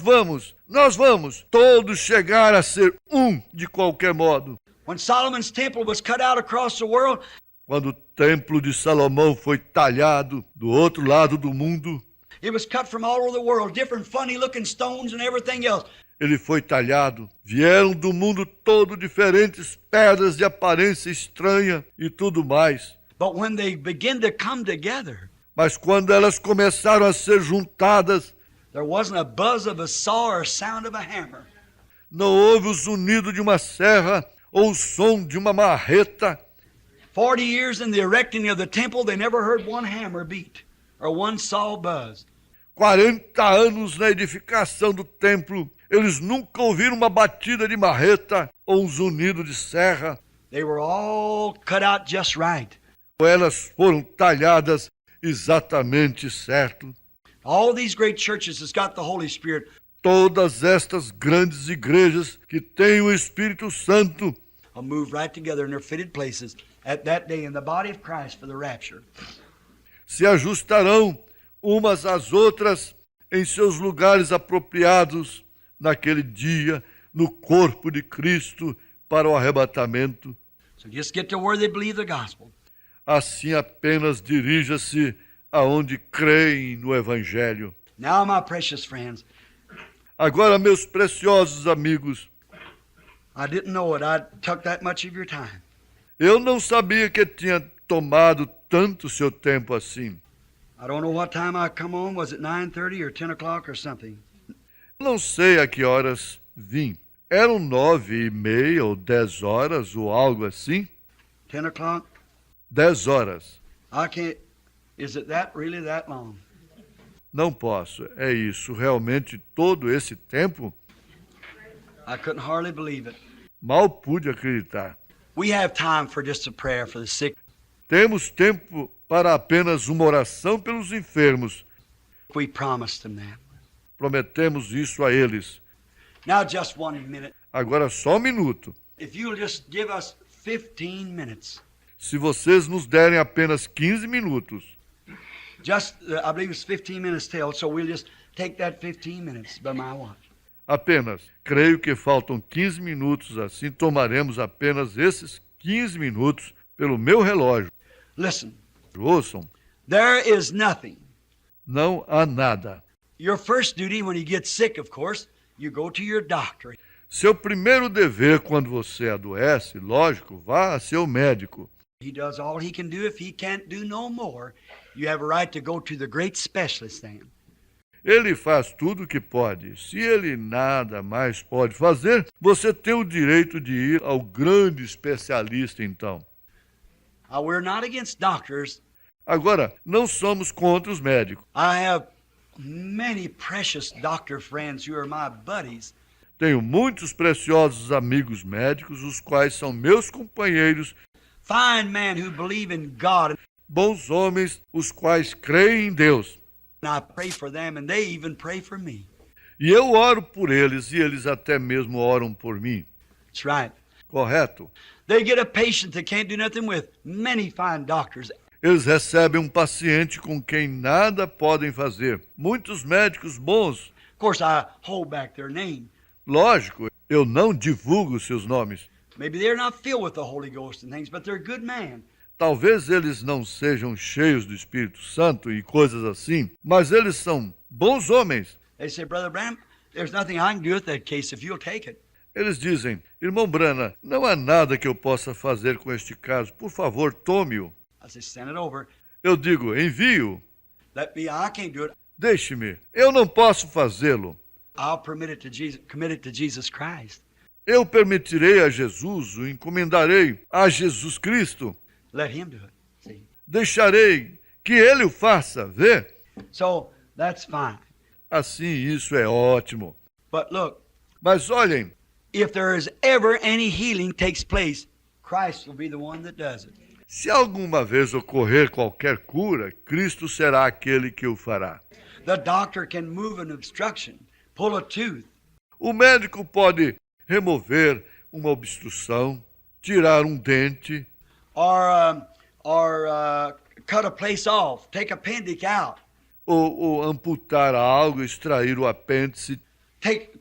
vamos todos chegar a ser um de qualquer modo. When Solomon's temple was cut out across the world, Quando o templo de Salomão foi talhado do outro lado do mundo, it was cut from all over the world, different funny looking stones and everything else. ele foi talhado. Vieram do mundo todo diferentes pedras de aparência estranha e tudo mais. But when they begin to come together, Mas quando elas começaram a ser juntadas, there wasn't a buzz of a saw or sound of a hammer. não houve o zunido de uma serra ou o som de uma marreta. 40 years in the erecting of the temple, they never heard one hammer beat or one saw buzz. 40 anos na edificação do templo, eles nunca ouviram uma batida de marreta ou um zunido de serra. They were all cut out just right. Elas foram talhadas exatamente certo. All these great churches has got the Holy Spirit. Todas estas grandes igrejas que têm o Espírito Santo Will move right together in their fitted places at that day in the body of Christ for the rapture. se ajustarão umas às outras em seus lugares apropriados naquele dia, no corpo de Cristo para o arrebatamento. So just get to where they believe the gospel. Assim apenas dirija-se aonde creem no Evangelho. Now, my precious friends, Agora, meus preciosos amigos, I didn't know it. I took that much of your time. eu não sabia que tinha tomado tanto seu tempo assim. I don't know what time I come on. Was it 9:30 or 10 o'clock or something? Não sei a que horas vim. Eram 9:30 ou 10 horas ou algo assim. 10 o'clock? 10 horas. I can't. Is it really that long? Não posso. É isso. Realmente todo esse tempo? I couldn't hardly believe it. Mal pude acreditar. We have time for just a prayer for the sick. Temos tempo para apenas uma oração pelos enfermos. We promised them that. Prometemos isso a eles. Now, just 1 minute. Agora só um minuto. If you'll just give us 15 minutes. Se vocês nos derem apenas 15 minutos, Just, I believe it's 15 minutes till, so we'll just take that 15 minutes by my watch. apenas, creio que faltam 15 minutos, assim tomaremos apenas esses 15 minutos pelo meu relógio. Listen, Ouçam, there is nothing. não há nada. Your first duty when you get sick, of course, you go to your doctor. Seu primeiro dever quando você adoece, lógico, vá a seu médico. He does all he can do. If he can't do no more, you have a right to go to the great specialist then. Ele faz tudo o que pode. Se ele nada mais pode fazer, você tem o direito de ir ao grande especialista então. We're not against doctors. Agora, não somos contra os médicos. I have many precious doctor friends who are my buddies. Tenho muitos preciosos amigos médicos, os quais são meus companheiros, Fine men who believe in God. bons homens, os quais creem em Deus. And I pray for them, and they even pray for me. E eu oro por eles, e eles até mesmo oram por mim. That's right. Correto? They get a patient they can't do nothing with. Many fine doctors. Eles recebem um paciente com quem nada podem fazer. Muitos médicos bons. Of course, I hold back their name. Lógico, eu não divulgo seus nomes. Maybe they're not filled with the Holy Ghost and things, but they're good men. Talvez eles não sejam cheios do Espírito Santo e coisas assim, mas eles são bons homens. They say, Brother Branham, there's nothing I can do with that case if you'll take it. Eles dizem, irmão Brana, não há nada que eu possa fazer com este caso. Por favor, tome-o. I say, send it over. Eu digo, envie-o. Let me, I can't do it. Deixe-me. Eu não posso fazê-lo. I'll permit it to Jesus, commit it to Jesus Christ. Eu permitirei a Jesus, o encomendarei a Jesus Cristo. Let him do it. See? Deixarei que ele o faça, vê? So that's fine. Assim, isso é ótimo. But look, Mas olhem, if there is ever any healing takes place, Christ will be the one that does it. se alguma vez ocorrer qualquer cura, Cristo será aquele que o fará. The doctor can move an obstruction, pull a tooth, O médico pode remover uma obstrução, tirar um dente, or cut a place off, take appendix out, ou amputar algo, extrair o apêndice,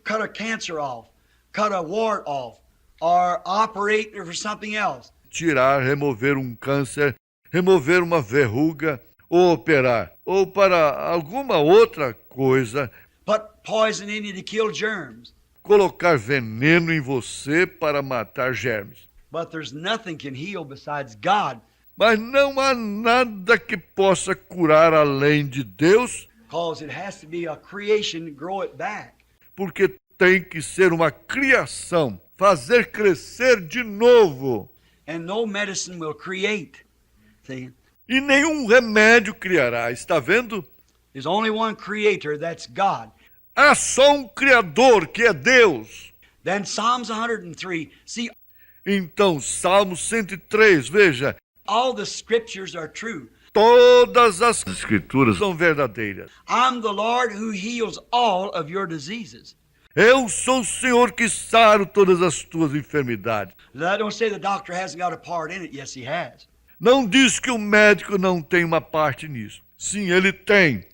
cut a cancer off, cut a wart off, or operate for something else. tirar, remover um câncer, remover uma verruga, ou operar, ou para alguma outra coisa, Put poison in you to kill germs. colocar veneno em você para matar germes. But there's nothing can heal besides God, Mas não há nada que possa curar além de Deus, because it has to be a creation to grow it back. porque tem que ser uma criação, fazer crescer de novo. And no medicine will create. See? E nenhum remédio criará, está vendo? There's only one creator, that's God. Há só um Criador, que é Deus. Then Psalms 103, see, Então, Salmo 103, veja, all the scriptures are true. todas as escrituras são verdadeiras. I'm the Lord who heals all of your diseases. Eu sou o Senhor que saro todas as tuas enfermidades. I don't say the doctor hasn't got a part in it. Yes, he has. Não diz que o médico não tem uma parte nisso. Sim, ele tem.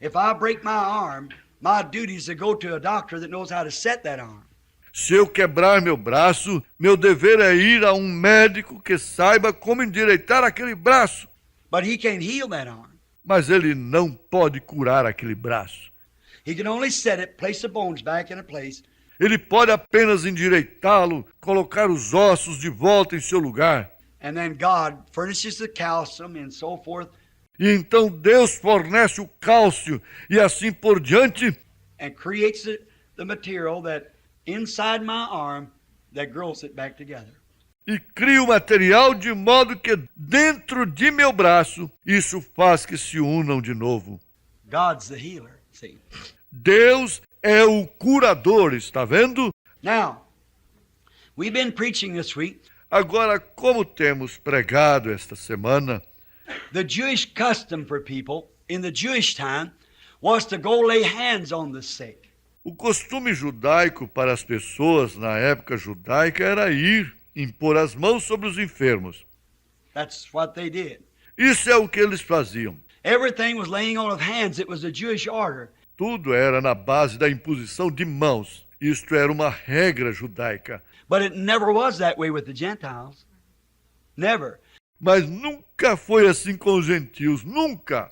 If I break my arm, my duty is to go to a doctor that knows how to set that arm. Se eu quebrar meu braço, meu dever é ir a um médico que saiba como endireitar aquele braço. But he can't heal that arm. Mas ele não pode curar aquele braço. He can only set it, place the bones back in a place, Ele pode apenas endireitá-lo, colocar os ossos de volta em seu lugar. and then God furnishes the calcium and so forth, E então Deus fornece o cálcio e assim por diante, and creates the material that inside my arm that grows it back together. e cria o material de modo que dentro de meu braço isso faz que se unam de novo. God's the healer, see. Deus é o curador, está vendo? Now, we've been preaching this week. Agora, como temos pregado esta semana, The Jewish custom for people in the Jewish time was to go lay hands on the sick. o costume judaico para as pessoas na época judaica era ir impor as mãos sobre os enfermos. That's what they did. Isso é o que eles faziam. Everything was laying on of hands. It was a Jewish order. Tudo era na base da imposição de mãos. Isto era uma regra judaica. But it never was that way with the Gentiles. Never. Mas nunca foi assim com os gentios, nunca.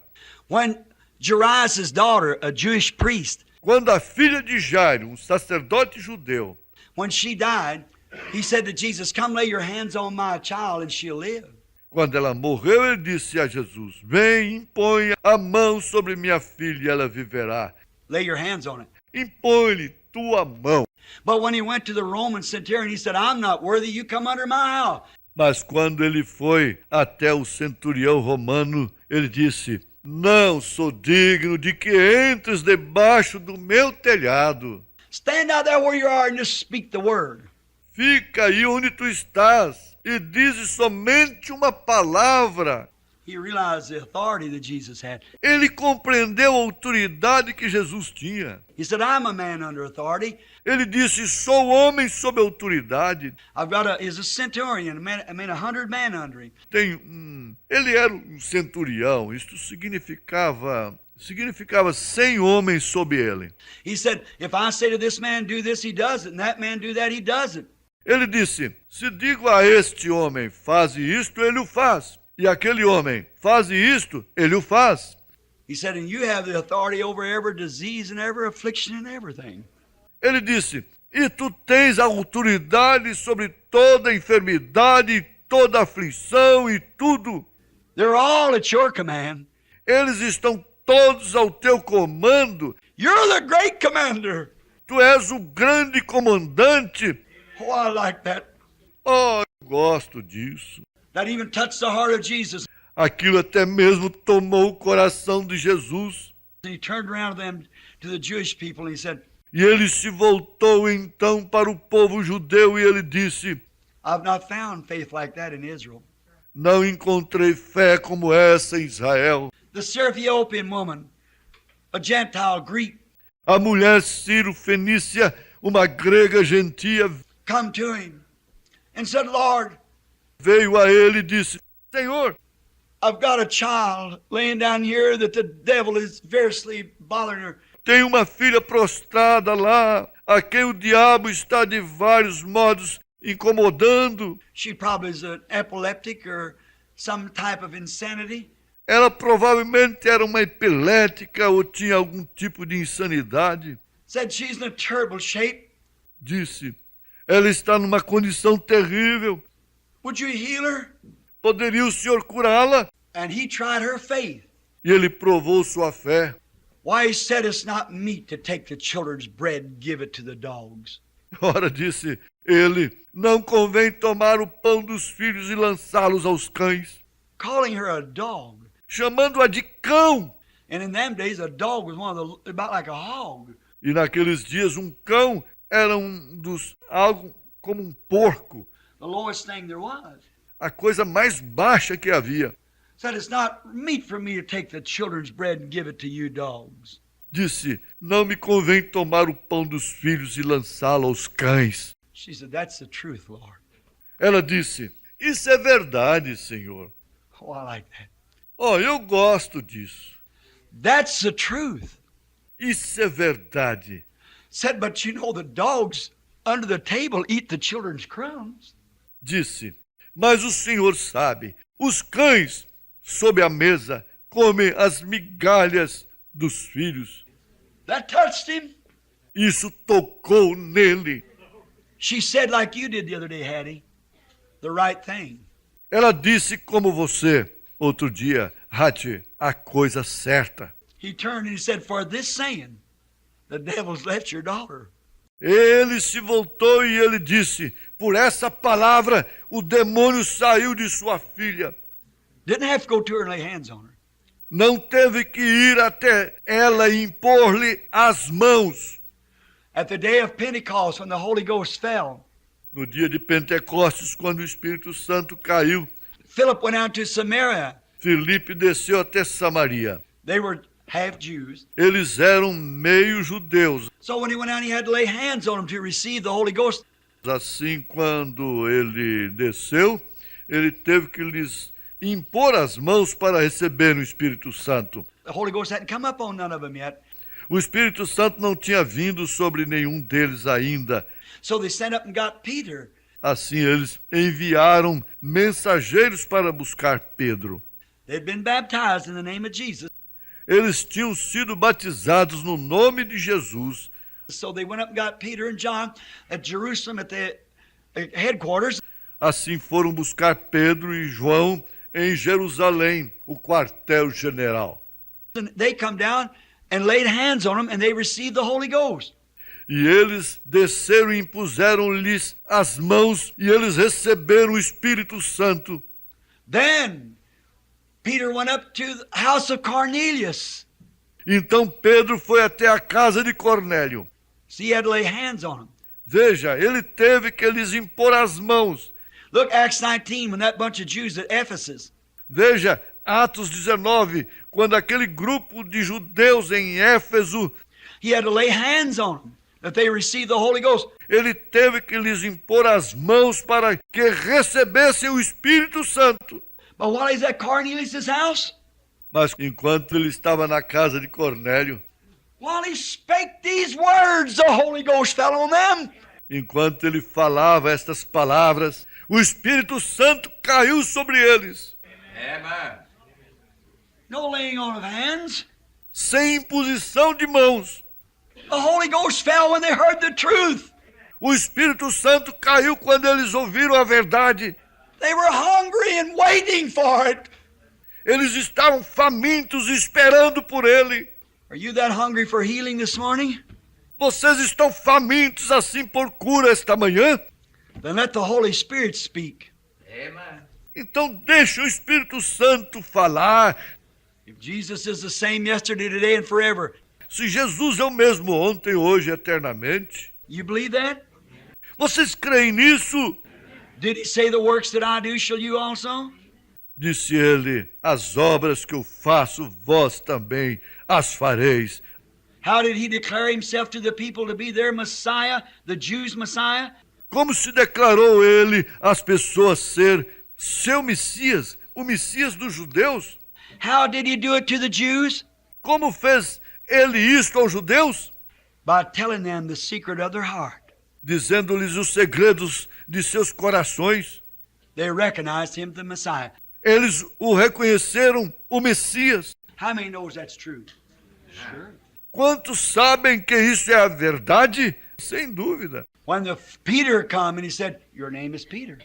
When Jairus' daughter, a Jewish priest, Quando a filha de Jairo, um sacerdote judeu, when she died, he said to Jesus, "Come lay your hands on my child and she'll live." quando ela morreu, ele disse a Jesus: Vem, impõe a mão sobre minha filha e ela viverá. Lay your hands on it. Impõe-lhe tua mão. But when he went to the Roman centurion, he said, "I'm not worthy you come under my house." Mas quando ele foi até o centurião romano, ele disse: Não sou digno de que entres debaixo do meu telhado. Stand out there where you are and just speak the word. Fica aí onde tu estás e dizes somente uma palavra. He realized the authority that Jesus had. Ele compreendeu a autoridade que Jesus tinha. He said, I'm a man under authority. Ele disse, sou homem sob autoridade. He's a centurion, a man 100 men under him. Ele era um centurião, isto significava 100 homens sob ele. He said, if I say to this man, do this, he does it, and that man do that, he does it. Ele disse, se digo a este homem, faze isto, ele o faz. E aquele homem, faze isto, ele o faz. He said, and you have the authority over every disease and every affliction and everything. Ele disse, e tu tens a autoridade sobre toda enfermidade, toda aflição e tudo. They're all at your command. Eles estão todos ao teu comando. You're the great commander. Tu és o grande comandante. Oh, I like that. Oh, eu gosto disso. That even touched the heart of Jesus. Aquilo até mesmo tomou o coração de Jesus. And he turned around to the Jewish people, and he said, E ele se voltou então para o povo judeu e ele disse, I've not found faith like that in Israel. não encontrei fé como essa em Israel. The Syrophoenician woman, a Gentile Greek, A mulher Ciro-fenícia, uma grega gentia, come to him and said, Lord, veio a ele e disse, Senhor, I've got a child laying down here that the devil is variously bothering her. tem uma filha prostrada lá, a quem o diabo está de vários modos incomodando. She probably is an epileptic or some type of insanity. Ela provavelmente era uma epilética ou tinha algum tipo de insanidade. Said she's in a terrible shape. Disse, ela está numa condição terrível. Would you heal her? Poderia o senhor curá-la? And he tried her faith. E ele provou sua fé. Why, he said it's not meet to take the children's bread and give it to the dogs. Ora, disse ele, não convém tomar o pão dos filhos e lançá-los aos cães, Calling her a dog. chamando-a de cão. And in them days, a dog was about like a hog. E naqueles dias um cão era algo como um porco, The lowest thing there was. a coisa mais baixa que havia. Said it's not meet for me to take the children's bread and give it to you dogs. Disse, não me convém tomar o pão dos filhos e lançá-lo aos cães. She said, that's the truth, Lord. Ela disse, isso é verdade, Senhor. Oh, I like that. Oh, eu gosto disso. That's the truth. Isso é verdade. Said, but you know the dogs under the table eat the children's crumbs. Disse, mas o Senhor sabe, os cães sob a mesa comem as migalhas dos filhos. That touched him. Isso tocou nele. She said, like you did the other day, Hattie, the right thing. Ela disse como você, outro dia, Hattie, a coisa certa. He turned and he said, for this saying, the devil's left your daughter. Ele se voltou e ele disse, por essa palavra, o demônio saiu de sua filha. Didn't have to go to her and lay hands on her. Não teve que ir até ela e impor-lhe as mãos. At the day of Pentecost, when the Holy Ghost fell, No dia de Pentecostes, quando o Espírito Santo caiu, Philip went out to Samaria. Filipe desceu até Samaria. They were half Jews. Eles eram meio judeus. So when he went out, he had to lay hands on them to receive the Holy Ghost. Assim, quando ele desceu, ele teve que lhes impor as mãos para receber o Espírito Santo. The Holy Ghost hadn't come up on none of them yet. O Espírito Santo não tinha vindo sobre nenhum deles ainda. So they sent up and got Peter. Assim, eles enviaram mensageiros para buscar Pedro. They'd been baptized in the name of Jesus. Eles tinham sido batizados no nome de Jesus. So they went up and got Peter and John at Jerusalem at the headquarters. Assim foram buscar Pedro e João em Jerusalém, o quartel-general. And they come down and laid hands on them and they received the Holy Ghost. E eles desceram e impuseram-lhes as mãos e eles receberam o Espírito Santo. Then Peter went up to the house of Cornelius. Então Pedro foi até a casa de Cornélio. So he had to lay hands on him. Veja, ele teve que lhes impor as mãos. Look, Acts 19, when that bunch of Jews at Ephesus, Veja, Atos 19, quando aquele grupo de judeus em Éfeso, he had to lay hands on them, that they received the Holy Ghost. ele teve que lhes impor as mãos para que recebessem o Espírito Santo. But while he's at Cornelius' house, Mas enquanto ele estava na casa de Cornélio, while he spake these words, the Holy Ghost fell on them. enquanto ele falava estas palavras, o Espírito Santo caiu sobre eles, No laying on of hands. sem imposição de mãos. The Holy Ghost fell when they heard the truth. O Espírito Santo caiu quando eles ouviram a verdade. They were hungry and waiting for it. Eles estavam famintos esperando por ele. Are you that hungry for healing this morning? Vocês estão famintos assim por cura esta manhã? Then let the Holy Spirit speak. Então deixe o Espírito Santo falar. If Jesus is the same yesterday, today, and forever, Se Jesus é o mesmo ontem, hoje, eternamente. you believe that? Vocês creem nisso? Did he say the works that I do shall you also? Disse ele, as obras que eu faço, vós também as fareis. How did he declare himself to the people to be their Messiah, the Jews' Messiah? Como se declarou ele às pessoas ser seu Messias, o Messias dos judeus? How did he do it to the Jews? Como fez ele isto aos judeus? By telling them the secret of their heart. Dizendo-lhes os segredos de seus corações. They recognized him the Messiah. Eles o reconheceram o Messias. How many knows that's true? Sure. Quantos sabem que isso é a verdade? Sem dúvida. When Peter come and he said, your name is Peter.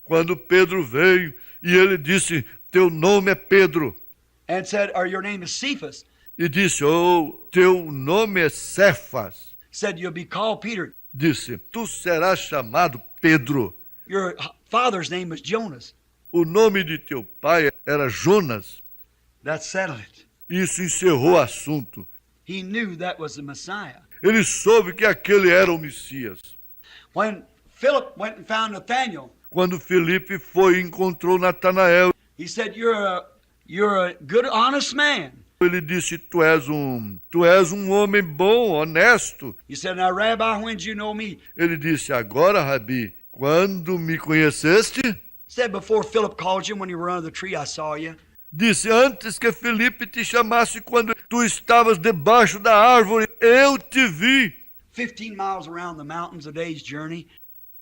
Quando Pedro veio e ele disse, teu nome é Pedro. And said, or your name is Cephas. E disse, oh, teu nome é Cefas. Said, you'll be called Peter. Disse, tu serás chamado Pedro. Your father's name was Jonas. O nome de teu pai era Jonas. That settled it. Isso encerrou o assunto. He knew that was the Messiah. Ele soube que aquele era o Messias. When Philip went and found Nathanael, Quando Felipe foi e encontrou Natanael, he said, you're a good, honest man. ele disse, tu és um homem bom, honesto. He said, now, Rabbi, when did you know me? Ele disse, agora, Rabi, quando me conheceste? Said, before Philip called you, when you were under the tree, I saw you. Disse, antes que Felipe te chamasse, quando tu estavas debaixo da árvore, eu te vi. 15 miles around the mountains, a day's journey.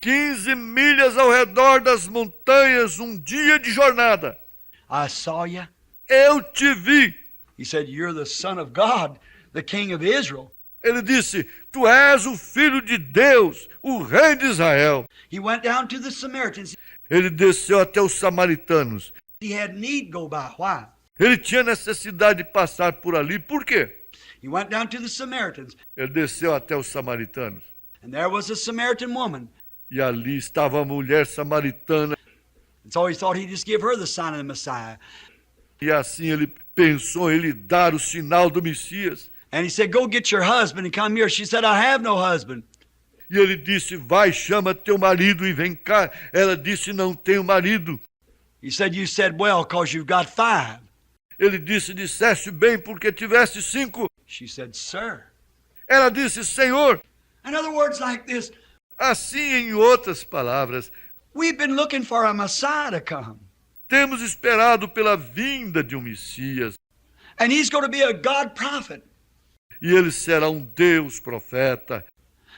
15 milhas ao redor das montanhas, um dia de jornada. I saw you. Eu te vi. He said, you're the Son of God, the King of Israel. Ele disse, tu és o Filho de Deus, o Rei de Israel. He went down to the Samaritans. Ele desceu até os samaritanos. He had need go by. Why? Ele tinha necessidade de passar por ali. Por quê? He went down to the Samaritans. Ele desceu até os samaritanos. And there was a Samaritan woman. E ali estava a mulher samaritana. And so he thought he'd just give her the sign of the Messiah. E assim ele pensou em lhe dar o sinal do Messias. And he said, go get your husband and come here. She said, I have no husband. E ele disse, vai, chama teu marido e vem cá. Ela disse, não tenho marido. He said, you said well, because you've got 5. Ele disse, disseste bem porque tiveste 5. She said, sir. Ela disse, Senhor. In other words like this, Assim, em outras palavras, we've been looking for a Messiah to come. temos esperado pela vinda de um Messias. And he's going to be a God prophet. E ele será um Deus profeta.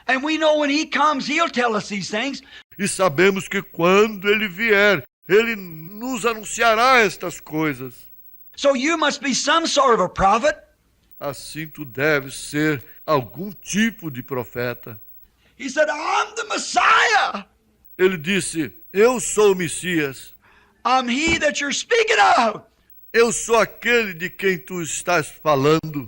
And we know when he comes, he'll tell us these things. E sabemos que quando ele vier, ele nos anunciará estas coisas. So you must be some sort of a prophet. Assim tu deves ser algum tipo de profeta. He said, I'm the Messiah. Ele disse, eu sou o Messias. I'm he that you're speaking of. Eu sou aquele de quem tu estás falando.